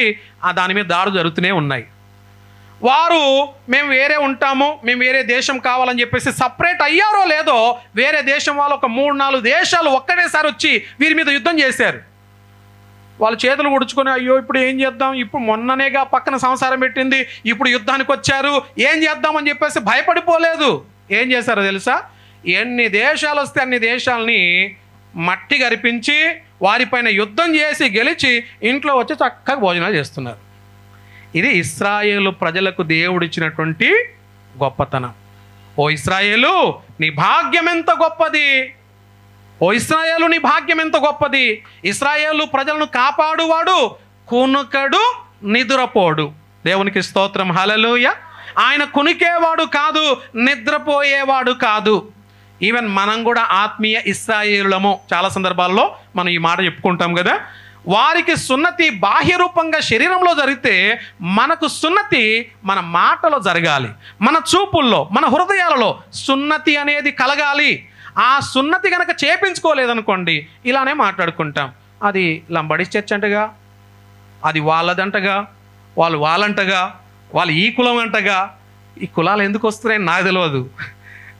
Speaker 1: దాని మీద దాడులు జరుగుతూనే ఉన్నాయి. వారు మేము వేరే ఉంటాము, మేము వేరే దేశం కావాలని చెప్పేసి సపరేట్ అయ్యారో లేదో, వేరే దేశం వాళ్ళు ఒక 3-4 దేశాలు ఒక్కటేసారి వచ్చి వీరి మీద యుద్ధం చేశారు. వాళ్ళు చేతులు ఉడుచుకొని, అయ్యో ఇప్పుడు ఏం చేద్దాం, ఇప్పుడు మొన్ననేగా పక్కన సంసారం పెట్టింది, ఇప్పుడు యుద్ధానికి వచ్చారు, ఏం చేద్దామని చెప్పేసి భయపడిపోలేదు. ఏం చేశారో తెలుసా? ఎన్ని దేశాలు వస్తే అన్ని దేశాలని మట్టి గరిపించి వారిపైన యుద్ధం చేసి గెలిచి ఇంట్లో వచ్చి చక్కగా భోజనాలు చేస్తున్నారు. ఇది ఇశ్రాయేలు ప్రజలకు దేవుడిచ్చినటువంటి గొప్పతనం. ఓ ఇశ్రాయేలు, నీ భాగ్యం ఎంత గొప్పది! ఓ ఇశ్రాయేలు, నీ భాగ్యం ఎంత గొప్పది! ఇశ్రాయేలు ప్రజలను కాపాడువాడు, కునుకడు, నిద్రపోడు. దేవునికి స్తోత్రం, హల్లెలూయా. ఆయన కునికేవాడు కాదు, నిద్రపోయేవాడు కాదు. ఈవెన్ మనం కూడా ఆత్మీయ ఇశ్రాయేలులము. చాలా సందర్భాల్లో మనం ఈ మాట చెప్పుకుంటాం కదా. వారికి సున్నతి బాహ్య రూపంగా శరీరంలో జరిగితే మనకు సున్నతి మన మాటలో జరగాలి, మన చూపుల్లో, మన హృదయాలలో సున్నతి అనేది కలగాలి. ఆ సున్నతి కనుక చేపించుకోలేదనుకోండి, ఇలానే మాట్లాడుకుంటాం. అది లంబడీస్ చర్చ్ అంటగా, అది వాళ్ళదంటగా, వాళ్ళంటగా, వాళ్ళు ఈ కులం అంటగా. ఈ కులాలు ఎందుకు వస్తున్నాయని నాకు తెలియదు.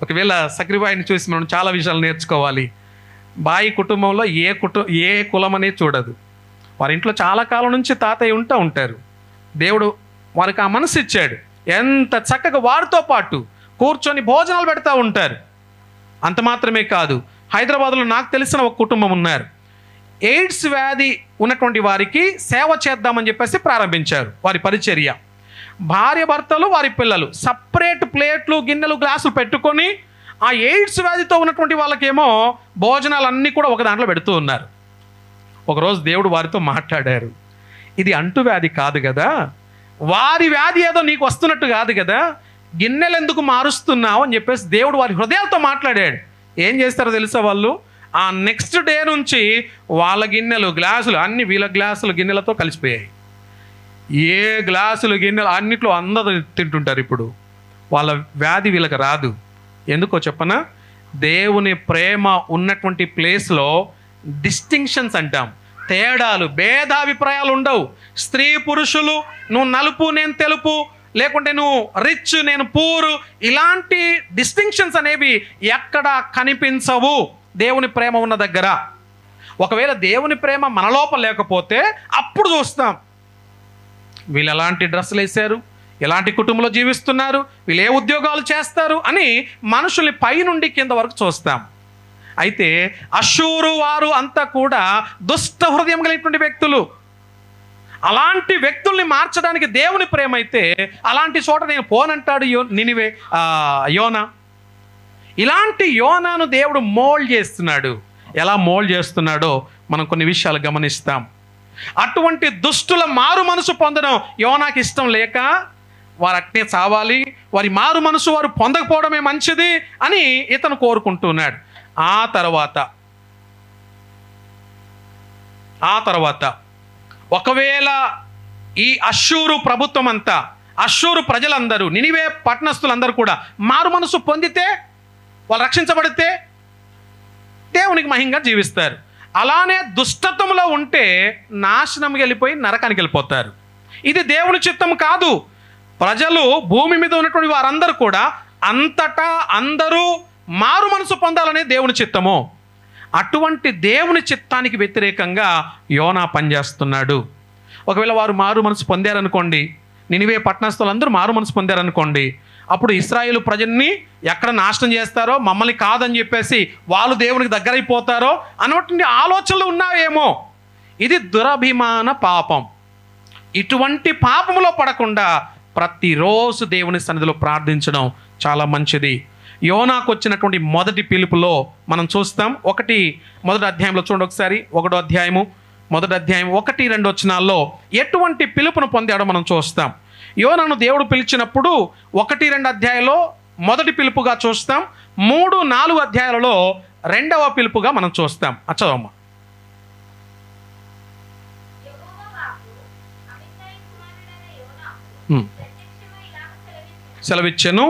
Speaker 1: ఒకవేళ సక్రిబాయిని చూసి మనం చాలా విషయాలు నేర్చుకోవాలి. బాయి కుటుంబంలో ఏ కులం అనేది చూడదు. వారి ఇంట్లో చాలా కాలం నుంచి తాతయ్య ఉంటారు. దేవుడు వారికి ఆ మనసు ఇచ్చాడు. ఎంత చక్కగా వారితో పాటు కూర్చొని భోజనాలు పెడతా ఉంటారు. అంత మాత్రమే కాదు, హైదరాబాద్లో నాకు తెలిసిన ఒక కుటుంబం ఉన్నారు. ఎయిడ్స్ వ్యాధి ఉన్నటువంటి వారికి సేవ చేద్దామని చెప్పేసి ప్రారంభించారు వారి పరిచర్య. భార్య భర్తలు, వారి పిల్లలు సపరేట్ ప్లేట్లు, గిన్నెలు, గ్లాసులు పెట్టుకొని ఆ ఎయిడ్స్ వ్యాధితో ఉన్నటువంటి వాళ్ళకేమో భోజనాలన్నీ కూడా ఒక దాంట్లో పెడుతూ ఉన్నారు. ఒకరోజు దేవుడు వారితో మాట్లాడారు. ఇది అంటువ్యాధి కాదు కదా, వారి వ్యాధి ఏదో నీకు వస్తున్నట్టు కాదు కదా, గిన్నెలు ఎందుకు మారుస్తున్నావు అని చెప్పేసి దేవుడు వారి హృదయాలతో మాట్లాడాడు. ఏం చేస్తారో తెలుసా వాళ్ళు? ఆ నెక్స్ట్ డే నుంచి వాళ్ళ గిన్నెలు, గ్లాసులు అన్నీ వీళ్ళ గ్లాసులు, గిన్నెలతో కలిసిపోయాయి. ఏ గ్లాసులు, గిన్నెలు అన్నిట్లో అందరూ తింటుంటారు. ఇప్పుడు వాళ్ళ వ్యాధి వీళ్ళకి రాదు. ఎందుకో చెప్పనా? దేవుని ప్రేమ ఉన్నటువంటి ప్లేస్లో డిస్టింక్షన్స్ అంటాం, తేడాలు, భేదాభిప్రాయాలు ఉండవు. స్త్రీ పురుషులు, నువ్వు నలుపు నేను తెలుపు, లేకుంటే నువ్వు రిచ్ నేను పూర్, ఇలాంటి డిస్టింక్షన్స్ అనేవి ఎక్కడ కనిపించవు దేవుని ప్రేమ ఉన్న దగ్గర. ఒకవేళ దేవుని ప్రేమ మన లోపల లేకపోతే అప్పుడు చూస్తాం వీళ్ళు ఎలాంటి డ్రెస్సులు వేశారు, ఎలాంటి కుటుంబంలో జీవిస్తున్నారు, వీళ్ళు ఏ ఉద్యోగాలు చేస్తారు అని మనుషుల్ని పైనుండి కింద వరకు చూస్తాం. అయితే అష్షూరు వారు అంతా కూడా దుష్ట హృదయం కలిగినటువంటి వ్యక్తులు. అలాంటి వ్యక్తుల్ని మార్చడానికి దేవుని ప్రేమ అయితే అలాంటి చోట నేను పోనంటాడు నినివే యోనా. ఇలాంటి యోనాను దేవుడు మోల్డ్ చేస్తున్నాడు. ఎలా మోల్డ్ చేస్తున్నాడో మనం కొన్ని విషయాలు గమనిస్తాం. అటువంటి దుష్టుల మారు మనసు పొందడం యోనాకి ఇష్టం లేక వారు అట్నే చావాలి, వారి మారు మనసు వారు పొందకపోవడమే మంచిది అని ఇతను కోరుకుంటున్నాడు. ఆ తర్వాత ఒకవేళ ఈ అష్షూరు ప్రభుత్వం అంతా, అష్షూరు ప్రజలందరూ, నినివే పట్టణస్థులందరూ కూడా మారు మనసు పొందితే, వాళ్ళు రక్షించబడితే దేవునికి మహింగా జీవిస్తారు. అలానే దుష్టత్వంలో ఉంటే నాశనంకి వెళ్ళిపోయి నరకానికి వెళ్ళిపోతారు. ఇది దేవుని చిత్తం కాదు. ప్రజలు భూమి మీద ఉన్నటువంటి వారందరూ కూడా అంతటా అందరూ మారు మనసు పొందాలనే దేవుని చిత్తము. అటువంటి దేవుని చిత్తానికి వ్యతిరేకంగా యోనా పనిచేస్తున్నాడు. ఒకవేళ వారు మారు మనసు పొందారనుకోండి, నినివే పట్టణస్థులందరూ మారు మనసు పొందారనుకోండి, అప్పుడు ఇశ్రాయేలు ప్రజల్ని ఎక్కడ నాశనం చేస్తారో, మమ్మల్ని కాదని చెప్పేసి వాళ్ళు దేవునికి దగ్గరైపోతారో అన్నటువంటి ఆలోచనలు ఉన్నాయేమో. ఇది దురభిమాన పాపం. ఇటువంటి పాపములో పడకుండా ప్రతిరోజు దేవుని సన్నిధిలో ప్రార్థించడం చాలా మంచిది. యోనాకు వచ్చినటువంటి మొదటి పిలుపులో మనం చూస్తాం. మొదటి అధ్యాయంలో చూడండి ఒకసారి. 1వ అధ్యాయము మొదటి అధ్యాయం 1-2 వచనాల్లో ఎటువంటి పిలుపును పొందాడో మనం చూస్తాం. యోనాను దేవుడు పిలిచినప్పుడు 1-2 అధ్యాయంలో మొదటి పిలుపుగా చూస్తాం. 3-4 అధ్యాయాలలో రెండవ పిలుపుగా మనం చూస్తాం. చదవమ్మా. సెలవిచ్చెను,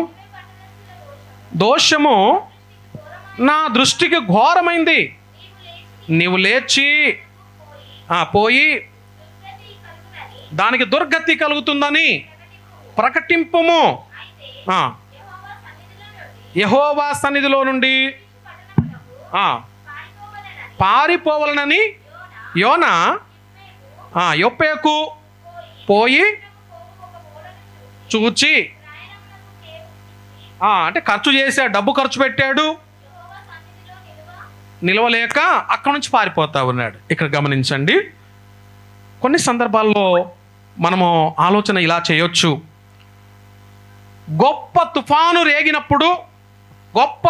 Speaker 1: దోషము నా దృష్టికి ఘోరమైంది, నీవు లేచి పోయి దానికి దుర్గతి కలుగుతుందని ప్రకటింపుము. యెహోవా సన్నిధిలో నుండి పారిపోవాలనని యోనా యొప్పేకు పోయి చూచి, అంటే ఖర్చు చేశాడు, డబ్బు ఖర్చు పెట్టాడు, నిలవలేక అక్కడి నుంచి పారిపోతా ఉన్నాడు. ఇక్కడ గమనించండి, కొన్ని సందర్భాల్లో మనము ఆలోచన ఇలా చేయొచ్చు. గొప్ప తుఫాను రేగినప్పుడు, గొప్ప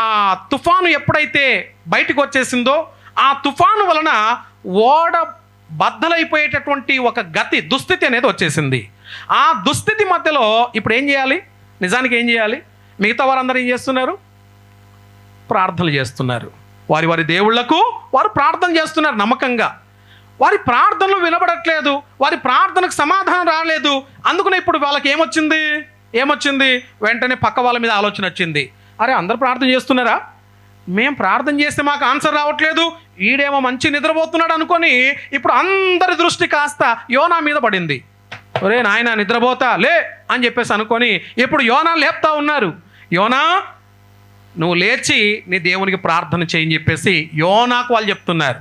Speaker 1: ఆ తుఫాను ఎప్పుడైతే బయటకు వచ్చేసిందో ఆ తుఫాను వలన ఓడ బద్దలైపోయేటటువంటి ఒక దుస్థితి అనేది వచ్చేసింది. ఆ దుస్థితి మధ్యలో ఇప్పుడు ఏం చేయాలి? నిజానికి ఏం చేయాలి? మిగతా వారందరూ ఏం చేస్తున్నారు? ప్రార్థనలు చేస్తున్నారు. వారి దేవుళ్లకు వారు ప్రార్థన చేస్తున్నారు నమ్మకంగా. వారి ప్రార్థనలు వినబడట్లేదు, వారి ప్రార్థనకు సమాధానం రాలేదు. అందుకనే ఇప్పుడు వాళ్ళకి ఏమొచ్చింది? వెంటనే పక్క వాళ్ళ మీద ఆలోచన వచ్చింది. అరే, అందరు ప్రార్థన చేస్తున్నారా? మేము ప్రార్థన చేస్తే మాకు ఆన్సర్ రావట్లేదు, ఈడేమో మంచి నిద్రపోతున్నాడు అనుకొని ఇప్పుడు అందరి దృష్టి కాస్త యోనా మీద పడింది. ఒరే నాయన, నిద్రపోతా లే అని చెప్పేసి అనుకొని ఇప్పుడు యోనా లేపుతా ఉన్నారు. యోనా, నువ్వు లేచి నీ దేవునికి ప్రార్థన చేయని చెప్పేసి యోనాకు వాళ్ళు చెప్తున్నారు.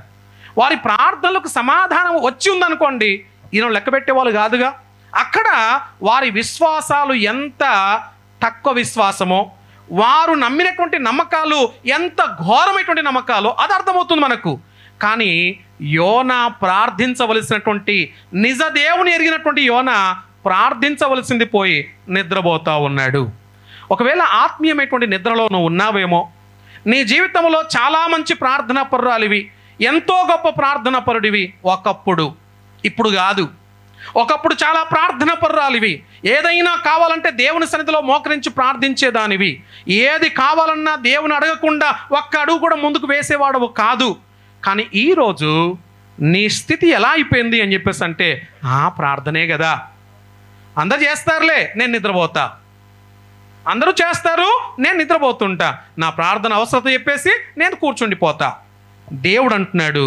Speaker 1: వారి ప్రార్థనలకు సమాధానం వచ్చి ఉందనుకోండి, ఈయన లెక్క పెట్టేవాళ్ళు కాదుగా. అక్కడ వారి విశ్వాసాలు ఎంత తక్కువ విశ్వాసమో, వారు నమ్మినటువంటి నమ్మకాలు ఎంత ఘోరమైనటువంటి నమ్మకాలో అది అర్థమవుతుంది మనకు. కానీ యోనా ప్రార్థించవలసినటువంటి, నిజ దేవుని ఎరిగినటువంటి యోనా ప్రార్థించవలసింది పోయి నిద్రపోతా ఉన్నాడు. ఒకవేళ ఆత్మీయమైనటువంటి నిద్రలో నువ్వు ఉన్నావేమో, నీ జీవితంలో చాలా మంచి ప్రార్థనా పరురాలివి, ఎంతో గొప్ప ప్రార్థనా పరుడివి ఒకప్పుడు, ఇప్పుడు కాదు. ఒకప్పుడు చాలా ప్రార్థన పరురాలివి, ఏదైనా కావాలంటే దేవుని సన్నిధిలో మోకరించి ప్రార్థించేదానివి, ఏది కావాలన్నా దేవుని అడగకుండా ఒక్క అడుగు కూడా ముందుకు వేసేవాడవు కాదు. కానీ ఈరోజు నీ స్థితి ఎలా అయిపోయింది అని చెప్పేసి అంటే, ప్రార్థనే కదా, అందరు చేస్తారులే, నేను నిద్రపోతా, అందరూ చేస్తారు, నేను నిద్రపోతుంటా, నా ప్రార్థన అవసరత చెప్పేసి నేను కూర్చుండిపోతా. దేవుడు అంటున్నాడు,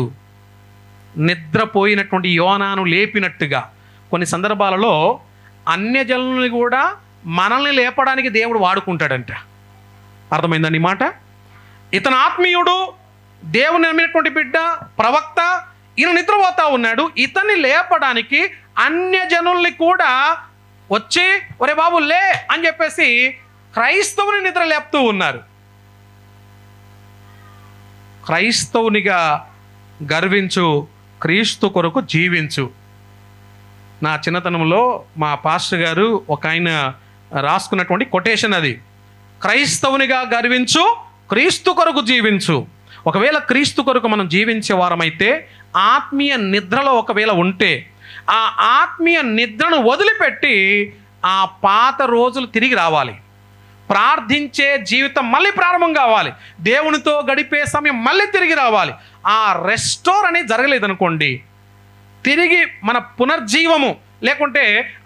Speaker 1: నిద్రపోయినటువంటి యోనాను లేపినట్టుగా. కొన్ని సందర్భాలలో అన్యజనుల్ని కూడా మనల్ని లేపడానికి దేవుడు వాడుకుంటాడంట. అర్థమైందండి ఈ మాట? ఇతను ఆత్మీయుడు, దేవుని నమ్మినటువంటి బిడ్డ, ప్రవక్త, ఈయన నిద్రపోతా ఉన్నాడు. ఇతన్ని లేపడానికి అన్యజనుల్ని కూడా వచ్చి ఒరే బాబు లే అని చెప్పేసి క్రైస్తవుని నిద్ర లేపుతూ ఉన్నారు. క్రైస్తవునిగా గర్వించు, క్రీస్తు కొరకు జీవించు. నా చిన్నతనంలో మా పాస్టర్ గారు ఒక ఆయన రాసుకున్నటువంటి కొటేషన్ అది. క్రైస్తవునిగా గర్వించు, క్రీస్తు కొరకు జీవించు. ఒకవేళ క్రీస్తు కొరకు మనం జీవించే వారమైతే, ఆత్మీయ నిద్రలో ఒకవేళ ఉంటే, ఆ ఆత్మీయ నిద్రను వదిలిపెట్టి ఆ పాత రోజులు తిరిగి రావాలి. ప్రార్థించే జీవితం మళ్ళీ ప్రారంభం కావాలి. దేవునితో గడిపే సమయం మళ్ళీ తిరిగి రావాలి. ఆ రెస్టోర్ అనేది జరగలేదనుకోండి, తిరిగి మన పునర్జీవము లేకుంటే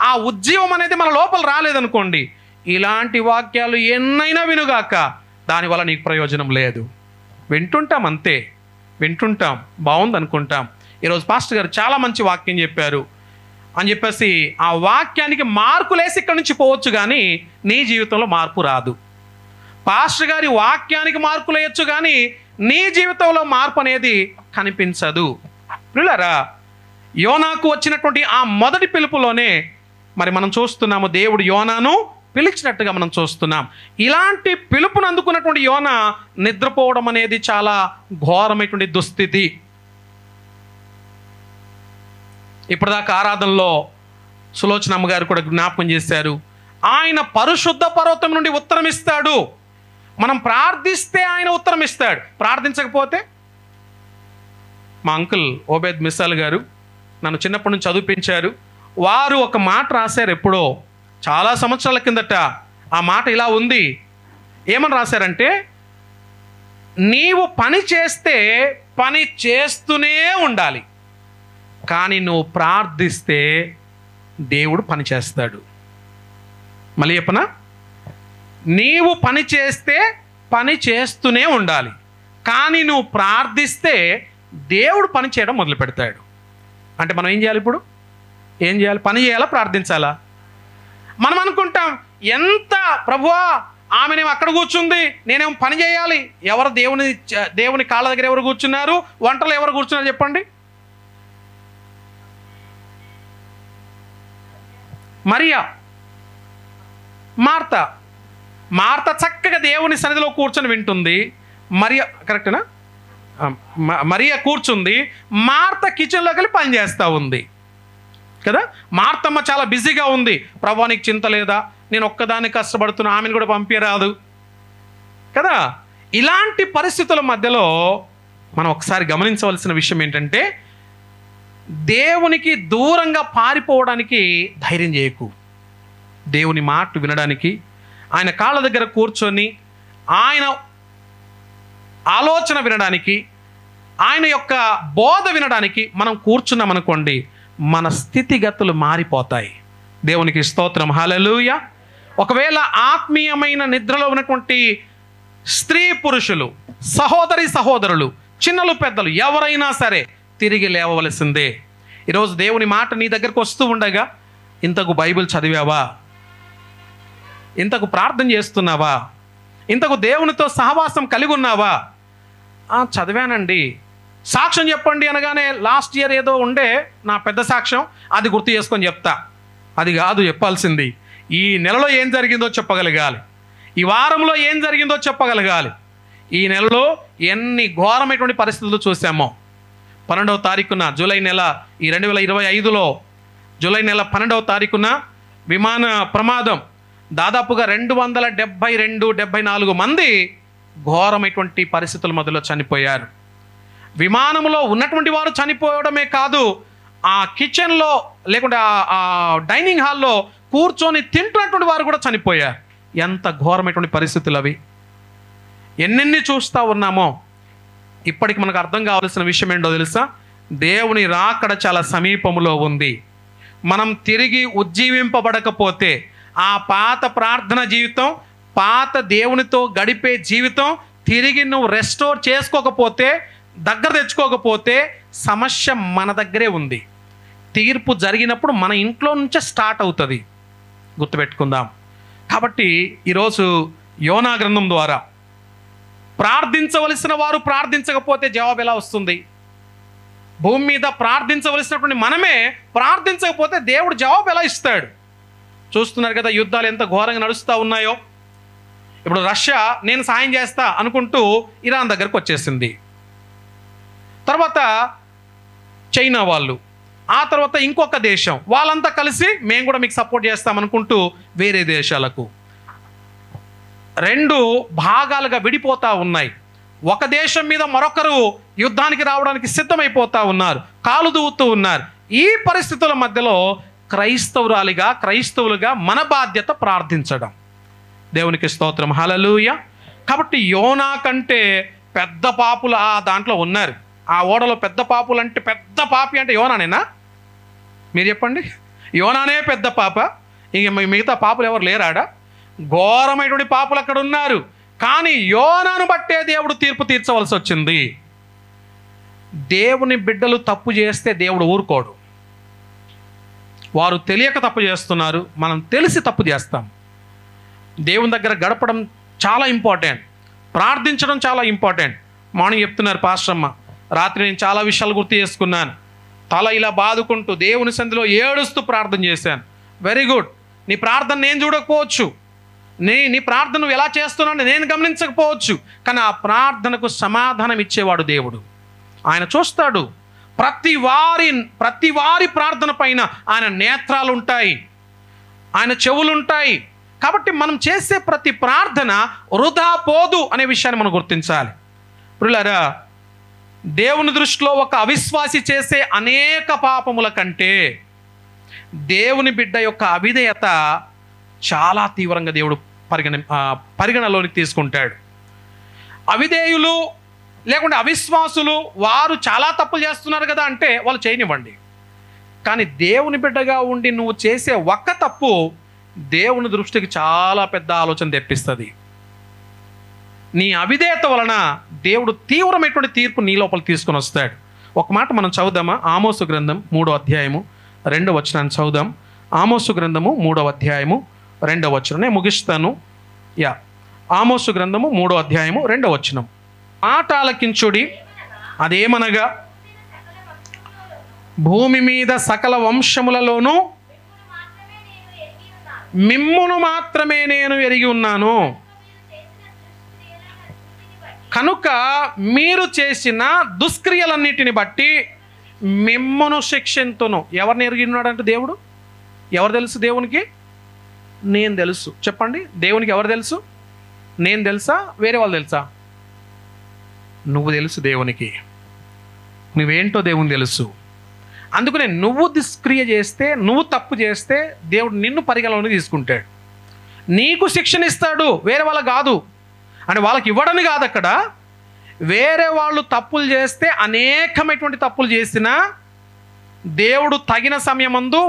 Speaker 1: ఆ ఉజ్జీవం అనేది మన లోపల రాలేదనుకోండి, ఇలాంటి వాక్యాలు ఎన్నైనా వినుగాక దానివల్ల నీకు ప్రయోజనం లేదు. వింటుంటాం అంతే, వింటుంటాం, బాగుంది అనుకుంటాం. ఈరోజు పాస్టర్ గారు చాలా మంచి వాక్యం చెప్పారు అని చెప్పేసి ఆ వాక్యానికి మార్కులేసి ఇక్కడి నుంచి పోవచ్చు, కానీ నీ జీవితంలో మార్పు రాదు. పాస్టర్ గారి వాక్యానికి మార్కులు వేయచ్చు, కానీ నీ జీవితంలో మార్పు అనేది కనిపించదు. ప్రియులారా, యోనాకు వచ్చినటువంటి ఆ మొదటి పిలుపులోనే మరి మనం చూస్తున్నాము, దేవుడు యోనాను పిలిచినట్టుగా మనం చూస్తున్నాం. ఇలాంటి పిలుపును అందుకున్నటువంటి యోనా నిద్రపోవడం అనేది చాలా ఘోరమైనటువంటి దుస్థితి. ఇప్పటిదాకా ఆరాధనలో సులోచనమ్మ గారు కూడా జ్ఞాపకం చేశారు, ఆయన పరిశుద్ధ పర్వతం నుండి ఉత్తరం ఇస్తాడు. మనం ప్రార్థిస్తే ఆయన ఉత్తరం ఇస్తాడు, ప్రార్థించకపోతే. మా అంకుల్ ఓబేద్ మిసాల్ గారు నన్ను చిన్నప్పటి నుంచి చదివించారు. వారు ఒక మాట రాశారు ఎప్పుడో, చాలా సంవత్సరాల కిందట. ఆ మాట ఇలా ఉంది. ఏమని రాశారంటే, నీవు పని చేస్తే పని చేస్తూనే ఉండాలి, కానీ నువ్వు ప్రార్థిస్తే దేవుడు పని చేస్తాడు. మళ్ళీ చెప్పనా? నీవు పని చేస్తే పని చేస్తూనే ఉండాలి, కానీ నువ్వు ప్రార్థిస్తే దేవుడు పని చేయడం మొదలు పెడతాడు. అంటే మనం ఏం చేయాలి? ఇప్పుడు ఏం చేయాలి? పని చేయాలా, ప్రార్థించాలా? మనం అనుకుంటాం, ఎంత ప్రభువా ఆమెనేమో అక్కడ కూర్చుంది, నేనేమో పని చేయాలి. ఎవరు దేవుని కాళ్ళ దగ్గర ఎవరు కూర్చున్నారు? వంటలో ఎవరు కూర్చున్నారు చెప్పండి? మరియా, మార్త చక్కగా దేవుని సన్నిధిలో కూర్చొని వింటుంది. మరియా, కరెక్టేనా? మరియా కూర్చుంది, మార్త కిచెన్లోకి వెళ్ళి పని చేస్తూ ఉంది కదా. మార్తమ్మ చాలా బిజీగా ఉంది. ప్రభువా నీకు చింత లేదా, నేను ఒక్కదాన్ని కష్టపడుతున్నా, ఆమెను కూడా పంపించరాదు కదా. ఇలాంటి పరిస్థితుల మధ్యలో మనం ఒకసారి గమనించవలసిన విషయం ఏంటంటే, దేవునికి దూరంగా పారిపోవడానికి ధైర్యం చేయకు. దేవుని మాట వినడానికి, ఆయన కాళ్ళ దగ్గర కూర్చొని ఆయన ఆలోచన వినడానికి, ఆయన యొక్క బోధ వినడానికి మనం కూర్చున్నాం అనుకోండి, మన స్థితిగతులు మారిపోతాయి. దేవునికి స్తోత్రం, హల్లెలూయా. ఒకవేళ ఆత్మీయమైన నిద్రలో ఉన్నటువంటి స్త్రీ పురుషులు, సహోదరి సహోదరులు, చిన్నలు పెద్దలు ఎవరైనా సరే తిరిగి లేవవలసిందే. ఈరోజు దేవుని మాట నీ దగ్గరకు వస్తూ ఉండగా, ఇంతకు బైబిల్ చదివావా? ఇంతకు ప్రార్థన చేస్తున్నావా? ఇంతకు దేవునితో సహవాసం కలిగి ఉన్నావా? చదివానండి. సాక్ష్యం చెప్పండి అనగానే లాస్ట్ ఇయర్ ఏదో ఉండే నా పెద్ద సాక్ష్యం, అది గుర్తు చేసుకొని చెప్తా. అది కాదు చెప్పాల్సింది. ఈ నెలలో ఏం జరిగిందో చెప్పగలగాలి, ఈ వారంలో ఏం జరిగిందో చెప్పగలగాలి. ఈ నెలలో ఎన్ని ఘోరమైనటువంటి పరిస్థితులు చూసామో. 12వ తారీఖున జూలై నెల, ఈ 2025లో జూలై నెల 12వ తారీఖున విమాన ప్రమాదం. దాదాపుగా 272-74 మంది ఘోరమైనటువంటి పరిస్థితుల మధ్యలో చనిపోయారు. విమానంలో ఉన్నటువంటి వారు చనిపోవడమే కాదు, ఆ కిచెన్లో లేకుంటే ఆ డైనింగ్ హాల్లో కూర్చొని తింటున్నటువంటి వారు కూడా చనిపోయారు. ఎంత ఘోరమైనటువంటి పరిస్థితులు అవి. ఎన్నెన్ని చూస్తూ ఉన్నామో. ఇప్పటికి మనకు అర్థం కావాల్సిన విషయం ఏంటో తెలుసా? దేవుని రాకడ చాలా సమీపంలో ఉంది. మనం తిరిగి ఉజ్జీవింపబడకపోతే, ఆ పాత ప్రార్థన జీవితం, పాత దేవునితో గడిపే జీవితం తిరిగి నువ్వు రెస్టోర్ చేసుకోకపోతే, దగ్గర తెచ్చుకోకపోతే, సమస్య మన దగ్గరే ఉంది. తీర్పు జరిగినప్పుడు మన ఇంట్లో నుంచే స్టార్ట్ అవుతుంది. గుర్తుపెట్టుకుందాం. కాబట్టి ఈరోజు యోనా గ్రంథం ద్వారా ప్రార్థించవలసిన వారు ప్రార్థించకపోతే జవాబు ఎలా వస్తుంది? భూమి మీద ప్రార్థించవలసినటువంటి మనమే ప్రార్థించకపోతే దేవుడు జవాబు ఎలా ఇస్తాడు? చూస్తున్నారు కదా యుద్ధాలు ఎంత ఘోరంగా నడుస్తూ ఉన్నాయో. ఇప్పుడు రష్యా నేను సాయం చేస్తా అనుకుంటూ ఇరాన్ దగ్గరకు వచ్చేసింది. తర్వాత చైనా వాళ్ళు, ఆ తర్వాత ఇంకొక దేశం, వాళ్ళంతా కలిసి మేము కూడా మీకు సపోర్ట్ చేస్తామనుకుంటూ వేరే దేశాలకు రెండు భాగాలుగా విడిపోతూ ఉన్నాయి. ఒక దేశం మీద మరొకరు యుద్ధానికి రావడానికి సిద్ధమైపోతూ ఉన్నారు, కాలు దూవుతూ ఉన్నారు. ఈ పరిస్థితుల మధ్యలో క్రైస్తవులుగా మన బాధ్యత ప్రార్థించడం. దేవునికి స్తోత్రం, హల్లెలూయా. కాబట్టి యోనా కంటే పెద్ద పాపులు ఆ దాంట్లో ఉన్నారు. ఆ ఓడలో పెద్ద పాపులు అంటే పెద్ద పాపి అంటే యోనానేనా? మీరు చెప్పండి. యోనానే పెద్ద పాప, ఇంక మిగతా పాపులు ఎవరు లేరాడా? ఘోరమైనటువంటి పాపులు అక్కడ ఉన్నారు. కానీ యోనాను బట్టే దేవుడు తీర్పు తీర్చవలసి వచ్చింది. దేవుని బిడ్డలు తప్పు చేస్తే దేవుడు ఊరుకోడు. వారు తెలియక తప్పు చేస్తున్నారు, మనం తెలిసి తప్పు చేస్తాం. దేవుని దగ్గర గడపడం చాలా ఇంపార్టెంట్, ప్రార్థించడం చాలా ఇంపార్టెంట్. మార్నింగ్ చెప్తున్నారు పాస్టర్ అమ్మ, రాత్రి నేను చాలా విషయాలు గుర్తు చేసుకున్నాను. తల ఇలా బాదుకుంటూ దేవుని సన్నిధిలో ఏడుస్తూ ప్రార్థన చేశాను. Very good. నీ ప్రార్థన నేను చూడకపోవచ్చు, నీ ప్రార్థన నువ్వు ఎలా చేస్తున్నావు నేను గమనించకపోవచ్చు, కానీ ఆ ప్రార్థనకు సమాధానం ఇచ్చేవాడు దేవుడు. ఆయన చూస్తాడు. ప్రతి వారి ప్రార్థన పైన ఆయన నేత్రాలు ఉంటాయి, ఆయన చెవులు ఉంటాయి. కాబట్టి మనం చేసే ప్రతి ప్రార్థన వృధా పోదు అనే విషయాన్ని మనం గుర్తించాలి. ప్రియులారా, దేవుని దృష్టిలో ఒక అవిశ్వాసి చేసే అనేక పాపముల కంటే దేవుని బిడ్డ యొక్క అవిధేయత చాలా తీవ్రంగా దేవుడు పరిగణలోనికి తీసుకుంటాడు. అవిధేయులు లేకుంటే అవిశ్వాసులు వారు చాలా తప్పులు చేస్తున్నారు కదా అంటే వాళ్ళు చేయనివ్వండి. కానీ దేవుని బిడ్డగా ఉండి నువ్వు చేసే ఒక్క తప్పు దేవుని దృష్టికి చాలా పెద్ద ఆలోచన తెప్పిస్తుంది. నీ అవిధేయత వలన దేవుడు తీవ్రమైనటువంటి తీర్పు నీ లోపల తీసుకొని వస్తాడు. ఒక మాట మనం చదువుదామా? ఆమోసు గ్రంథం 3వ అధ్యాయము 2వ వచనాన్ని చదువుదాం. ఆమోసు గ్రంథము 3వ అధ్యాయము 2వ వచనం. నేను ముగిస్తాను. ఆమోసు గ్రంథము 3వ అధ్యాయము 2వ వచనం. మాట ఆలకించుడి, అదేమనగా భూమి మీద సకల వంశములలోనూ మిమ్మును మాత్రమే నేను ఎరిగి ఉన్నాను. కనుక మీరు చేసిన దుష్క్రియలన్నిటిని బట్టి మిమ్మును శిక్షింతును. ఎవరిని ఎరిగి ఉన్నాడంటే దేవుడు. ఎవరు తెలుసు దేవునికి? నేను తెలుసు. చెప్పండి, దేవునికి ఎవరు తెలుసు? నేను తెలుసా, వేరే వాళ్ళు తెలుసా? నువ్వు తెలుసు దేవునికి. నువ్వేంటో దేవునికి తెలుసు. అందుకనే నువ్వు దుష్క్రియ చేస్తే, నువ్వు తప్పు చేస్తే దేవుడు నిన్ను పరిగణలోకి తీసుకుంటాడు, నీకు శిక్షణ ఇస్తాడు, వేరే వాళ్ళకి కాదు. అంటే వాళ్ళకి ఇవ్వడని కాదు, అక్కడ వేరే వాళ్ళు తప్పులు చేస్తే అనేకమైనటువంటి తప్పులు చేసినా దేవుడు తగిన సమయమందు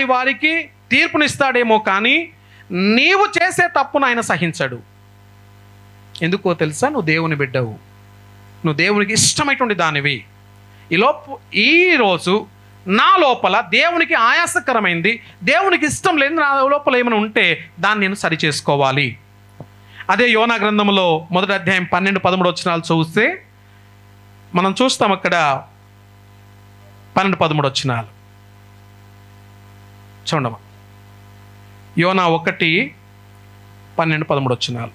Speaker 1: వారికి తీర్పునిస్తాడేమో, కానీ నీవు చేసే తప్పును ఆయన సహించడు. ఎందుకో తెలుసా? నువ్వు దేవుని బిడ్డవు, నువ్వు దేవునికి ఇష్టమైనటువంటి దానివి. ఈరోజు నా లోపల దేవునికి ఆయాసకరమైంది, దేవునికి ఇష్టం లేని నా లోపల ఏమైనా ఉంటే దాన్ని నేను సరి చేసుకోవాలి. అదే యోనా గ్రంథంలో 1వ అధ్యాయం 12-13 వచనాలు చూస్తే మనం చూస్తాం. అక్కడ 12-13 వచనాలు చూడమ్మా. యోనా 1:12-13 వచనాలు.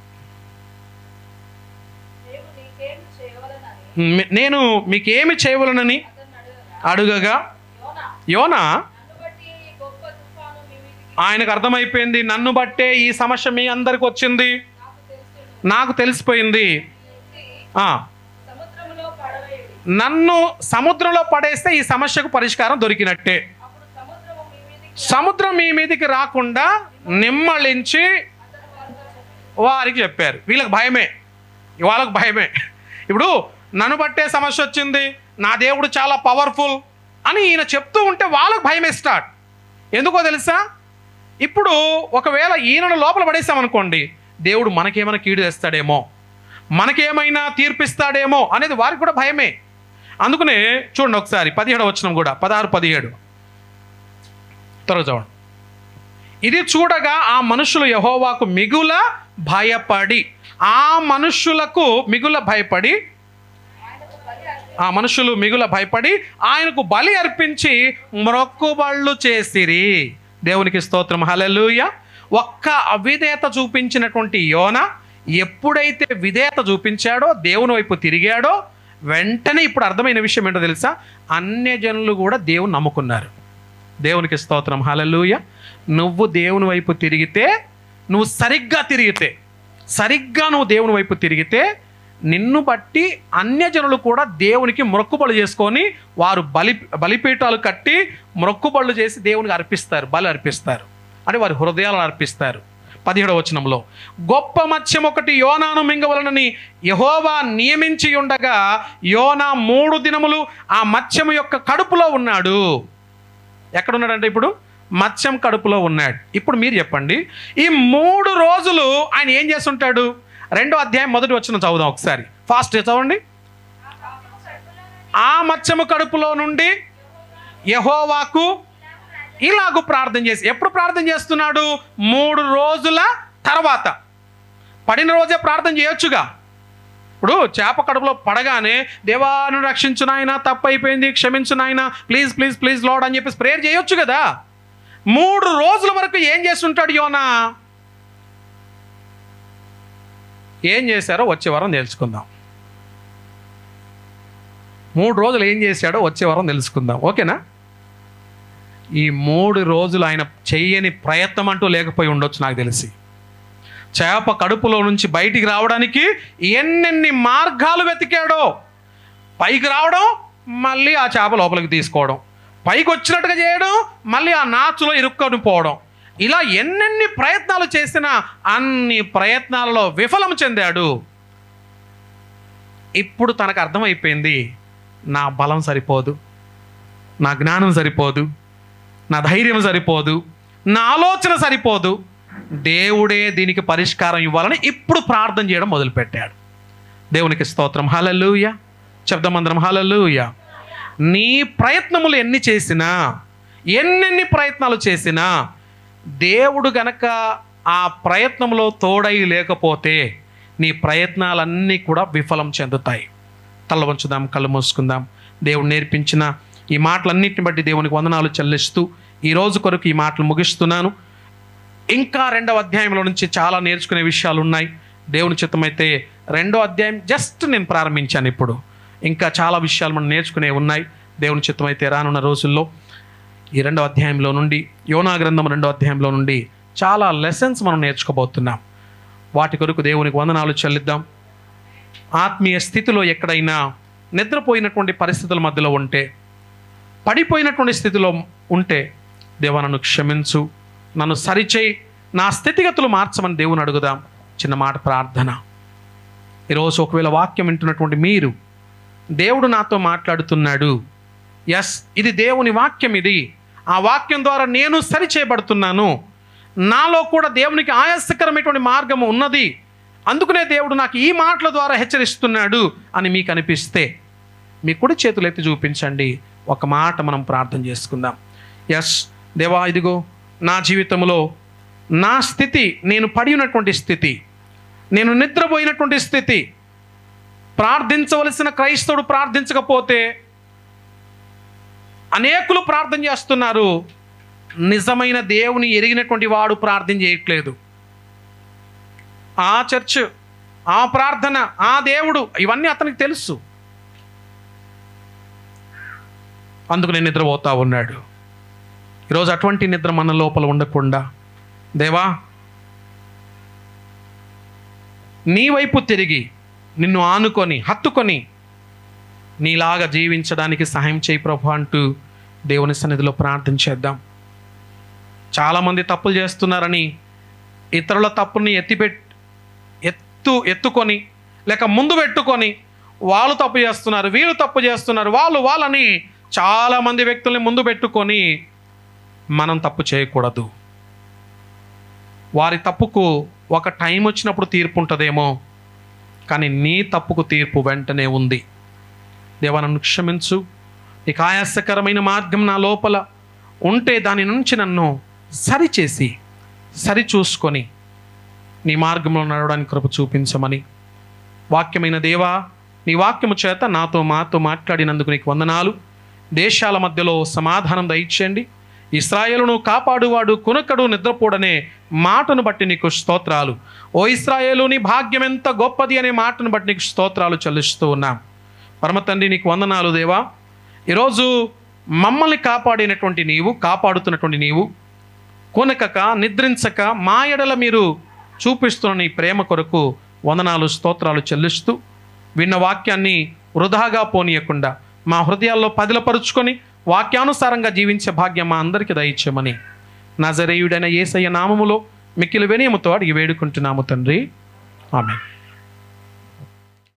Speaker 1: నేను మీకేమి చేయవలనని అడుగగా యోనా, ఆయనకు అర్థమైపోయింది, నన్ను బట్టే ఈ సమస్య మీ అందరికి వచ్చింది, నాకు తెలిసిపోయింది. నన్ను సముద్రంలో పడేస్తే ఈ సమస్యకు పరిష్కారం దొరికినట్టే. సముద్రం మీ మీదికి రాకుండా నిమ్మళించి వారికి చెప్పారు. వీళ్ళకి భయమే, వాళ్ళకు భయమే. ఇప్పుడు నన్ను బట్టే సమస్య వచ్చింది, నా దేవుడు చాలా పవర్ఫుల్ అని ఈయన చెప్తూ ఉంటే వాళ్ళకు భయమే స్టార్ట్. ఎందుకో తెలుసా? ఇప్పుడు ఒకవేళ ఈయనను లోపల పడేసామనుకోండి, దేవుడు మనకేమైనా కీడు చేస్తాడేమో, మనకేమైనా తీర్పిస్తాడేమో అనేది వారికి కూడా భయమే. అందుకనే చూడండి ఒకసారి 17వ వచనం కూడా, 16-17 త్వరగా చూడండి. ఇది చూడగా ఆ మనుషులు యెహోవాకు మిగుల భయపడి, ఆ మనుషులు మిగుల భయపడి ఆయనకు బలి అర్పించి మ్రొక్కుబళ్ళు చేసిరి. దేవునికి స్తోత్రం, హల్లెలూయా. ఒక్క అవిధేయత చూపించినటువంటి యోనా ఎప్పుడైతే విధేయత చూపించాడో, దేవుని వైపు తిరిగాడో, వెంటనే ఇప్పుడు అర్థమైన విషయం ఏంటో తెలుసా? అన్యజనులు కూడా దేవుని నమ్ముకున్నారు. దేవునికి స్తోత్రం, హల్లెలూయా. నువ్వు దేవుని వైపు తిరిగితే, నువ్వు సరిగ్గా నువ్వు దేవుని వైపు తిరిగితే నిన్ను బట్టి అన్యజనులు కూడా దేవునికి మొక్కుబళ్ళు చేసుకొని వారు బలిపీఠాలు కట్టి మొక్కుబళ్ళు చేసి దేవునికి అర్పిస్తారు, బలి అర్పిస్తారు, అంటే వారి హృదయాలను అర్పిస్తారు. 17వ వచనంలో, గొప్ప మత్స్యం ఒకటి యోనాను మింగవలనని యెహోవా నియమించి ఉండగా యోనా 3 దినములు ఆ మత్స్యము యొక్క కడుపులో ఉన్నాడు. ఎక్కడున్నాడంటే ఇప్పుడు మత్స్యం కడుపులో ఉన్నాడు. ఇప్పుడు మీరు చెప్పండి, ఈ 3 రోజులు ఆయన ఏం చేస్తుంటాడు? 2వ అధ్యాయం 1వ వచనం చదువుదాం ఒకసారి, ఫాస్ట్ చదవండి. ఆ మత్స్యము కడుపులో నుండి యెహోవాకు ఇలాగూ ప్రార్థన చేసి, ఎప్పుడు ప్రార్థన చేస్తున్నాడు? 3 రోజుల తర్వాత. పడిన రోజే ప్రార్థన చేయొచ్చుగా. ఇప్పుడు చేప కడుపులో పడగానే దేవాను రక్షించు నాయనా, తప్పు అయిపోయింది, క్షమించు నాయనా, ప్లీజ్ ప్లీజ్ ప్లీజ్ లార్డ్ అని చెప్పేసి ప్రేయర్ చేయొచ్చు కదా. 3 రోజుల వరకు ఏం చేస్తుంటాడు యోనా? ఏం చేశారో వచ్చే వారం తెలుసుకుందాం. 3 రోజులు ఏం చేశాడో వచ్చే వారం తెలుసుకుందాం, ఓకేనా? ఈ 3 రోజులు ఆయన చెయ్యని ప్రయత్నం అంటూ లేకపోయి ఉండొచ్చు నాకు తెలిసి. చేప కడుపులో నుంచి బయటికి రావడానికి ఎన్నెన్ని మార్గాలు వెతికాడో. పైకి రావడం, మళ్ళీ ఆ చేప లోపలికి తీసుకోవడం, పైకి వచ్చినట్టుగా చేయడం, మళ్ళీ ఆ నాచులో ఇరుక్కొని పోవడం, ఇలా ఎన్నెన్ని ప్రయత్నాలు చేసినా అన్ని ప్రయత్నాలలో విఫలం చెందాడు. ఇప్పుడు తనకు అర్థమైపోయింది, నా బలం సరిపోదు, నా జ్ఞానం సరిపోదు, నా ధైర్యం సరిపోదు, నా ఆలోచన సరిపోదు, దేవుడే దీనికి పరిష్కారం ఇవ్వాలని ఇప్పుడు ప్రార్థన చేయడం మొదలుపెట్టాడు. దేవునికి స్తోత్రం, హల్లెలూయా. శబ్దమందరం హల్లెలూయా. నీ ప్రయత్నములు ఎన్నెన్ని ప్రయత్నాలు చేసినా దేవుడు గనక ఆ ప్రయత్నంలో తోడై లేకపోతే నీ ప్రయత్నాలన్నీ కూడా విఫలం చెందుతాయి. తల వంచుదాం, కళ్ళు మూసుకుందాం. దేవుడు నేర్పించిన ఈ మాటలన్నింటిని బట్టి దేవునికి వందనాలు చెల్లిస్తూ ఈరోజు కొరకు ఈ మాటలు ముగిస్తున్నాను. ఇంకా 2వ అధ్యాయంలో నుంచి చాలా నేర్చుకునే విషయాలు ఉన్నాయి. దేవుని చిత్తమైతే 2వ అధ్యాయం జస్ట్ నేను ప్రారంభించాను. ఇప్పుడు ఇంకా చాలా విషయాలు మనం నేర్చుకునే ఉన్నాయి. దేవుని చిత్తమైతే రానున్న రోజుల్లో ఈ 2వ అధ్యాయంలో నుండి, యోనా గ్రంథం 2వ అధ్యాయంలో నుండి చాలా లెసన్స్ మనం నేర్చుకోబోతున్నాం. వాటి కొరకు దేవునికి వందనాలు చెల్లిద్దాం. ఆత్మీయ స్థితిలో ఎక్కడైనా నిద్రపోయినటువంటి పరిస్థితుల మధ్యలో ఉంటే, పడిపోయినటువంటి స్థితిలో ఉంటే, దేవా నన్ను క్షమించు, నన్ను సరిచేయి, నా స్థితిగతులు మార్చమని దేవుని అడుగుదాం. చిన్న మాట ప్రార్థన. ఈరోజు ఒకవేళ వాక్యం వింటున్నటువంటి మీరు, దేవుడు నాతో మాట్లాడుతున్నాడు, ఎస్ ఇది దేవుని వాక్యం, ఇది ఆ వాక్యం ద్వారా నేను సరిచేయబడుతున్నాను, నాలో కూడా దేవునికి ఆయాసకరమైనటువంటి మార్గం ఉన్నది, అందుకనే దేవుడు నాకు ఈ మాటల ద్వారా హెచ్చరిస్తున్నాడు అని మీకు అనిపిస్తే మీ కుడి చేతులు ఎత్తి చూపించండి. ఒక మాట మనం ప్రార్థన చేసుకుందాం. ఎస్ దేవా, ఇదిగో నా జీవితంలో నా స్థితి, నేను పడి ఉన్నటువంటి స్థితి, నేను నిద్రపోయినటువంటి స్థితి, ప్రార్థించవలసిన క్రైస్తవుడు ప్రార్థించకపోతే అనేకులు ప్రార్థన చేస్తున్నారు, నిజమైన దేవుని ఎరిగినటువంటి వాడు ప్రార్థన చేయట్లేదు. ఆ చర్చ్, ఆ ప్రార్థన, ఆ దేవుడు, ఇవన్నీ అతనికి తెలుసు, అందుకు నేను నిద్రపోతా ఉన్నాడు. ఈరోజు అటువంటి నిద్ర మన లోపల ఉండకుండా, దేవా నీ వైపు తిరిగి నిన్ను ఆనుకొని హత్తుకొని నీలాగా జీవించడానికి సహాయం చేయి ప్రభు అంటూ దేవుని సన్నిధిలో ప్రార్థన చేద్దాం. చాలామంది తప్పులు చేస్తున్నారని ఇతరుల తప్పుని ఎత్తుకొని లేక ముందు పెట్టుకొని వాళ్ళు తప్పు చేస్తున్నారు, వీళ్ళు తప్పు చేస్తున్నారు, వాళ్ళని చాలామంది వ్యక్తుల్ని ముందు పెట్టుకొని మనం తప్పు చేయకూడదు. వారి తప్పుకు ఒక టైం వచ్చినప్పుడు తీర్పు ఉంటుందేమో, కానీ నీ తప్పుకు తీర్పు వెంటనే ఉంది. దేవా నన్ను క్షమించు, నీకు ఆయాసకరమైన మార్గం నా లోపల ఉంటే దాని నుంచి నన్ను సరిచేసి సరిచూసుకొని నీ మార్గంలో నడవడానికి కృప చూపించమని, వాక్యమైన దేవా నీ వాక్యము చేత మాతో మాట్లాడినందుకు నీకు వందనాలు. దేశాల మధ్యలో సమాధానం దయచేయండి. ఇశ్రాయేలును కాపాడువాడు కునకడు నిద్రపోడనే మాటను బట్టి నీకు స్తోత్రాలు. ఓ ఇశ్రాయేలు, నీ భాగ్యం ఎంత గొప్పది అనే మాటను బట్టి నీకు స్తోత్రాలు చెల్లిస్తూ ఉన్నాం. పరమ తండ్రి నీకు వందనాలు దేవా. ఈరోజు మమ్మల్ని కాపాడినటువంటి నీవు, కాపాడుతున్నటువంటి నీవు, కొనకక నిద్రించక మా ఎడల మీరు చూపిస్తున్న నీ ప్రేమ కొరకు వందనాలు స్తోత్రాలు చెల్లిస్తూ, విన్న వాక్యాన్ని వృధాగా పోనీయకుండా మా హృదయాల్లో పదిలపరుచుకొని వాక్యానుసారంగా జీవించే భాగ్యం మా అందరికీ దయచేయమని నజరేయుడైన యేసయ్య నామములో మిక్కిలి వినయముతో అడిగి వేడుకుంటున్నాము తండ్రి. ఆమేన్.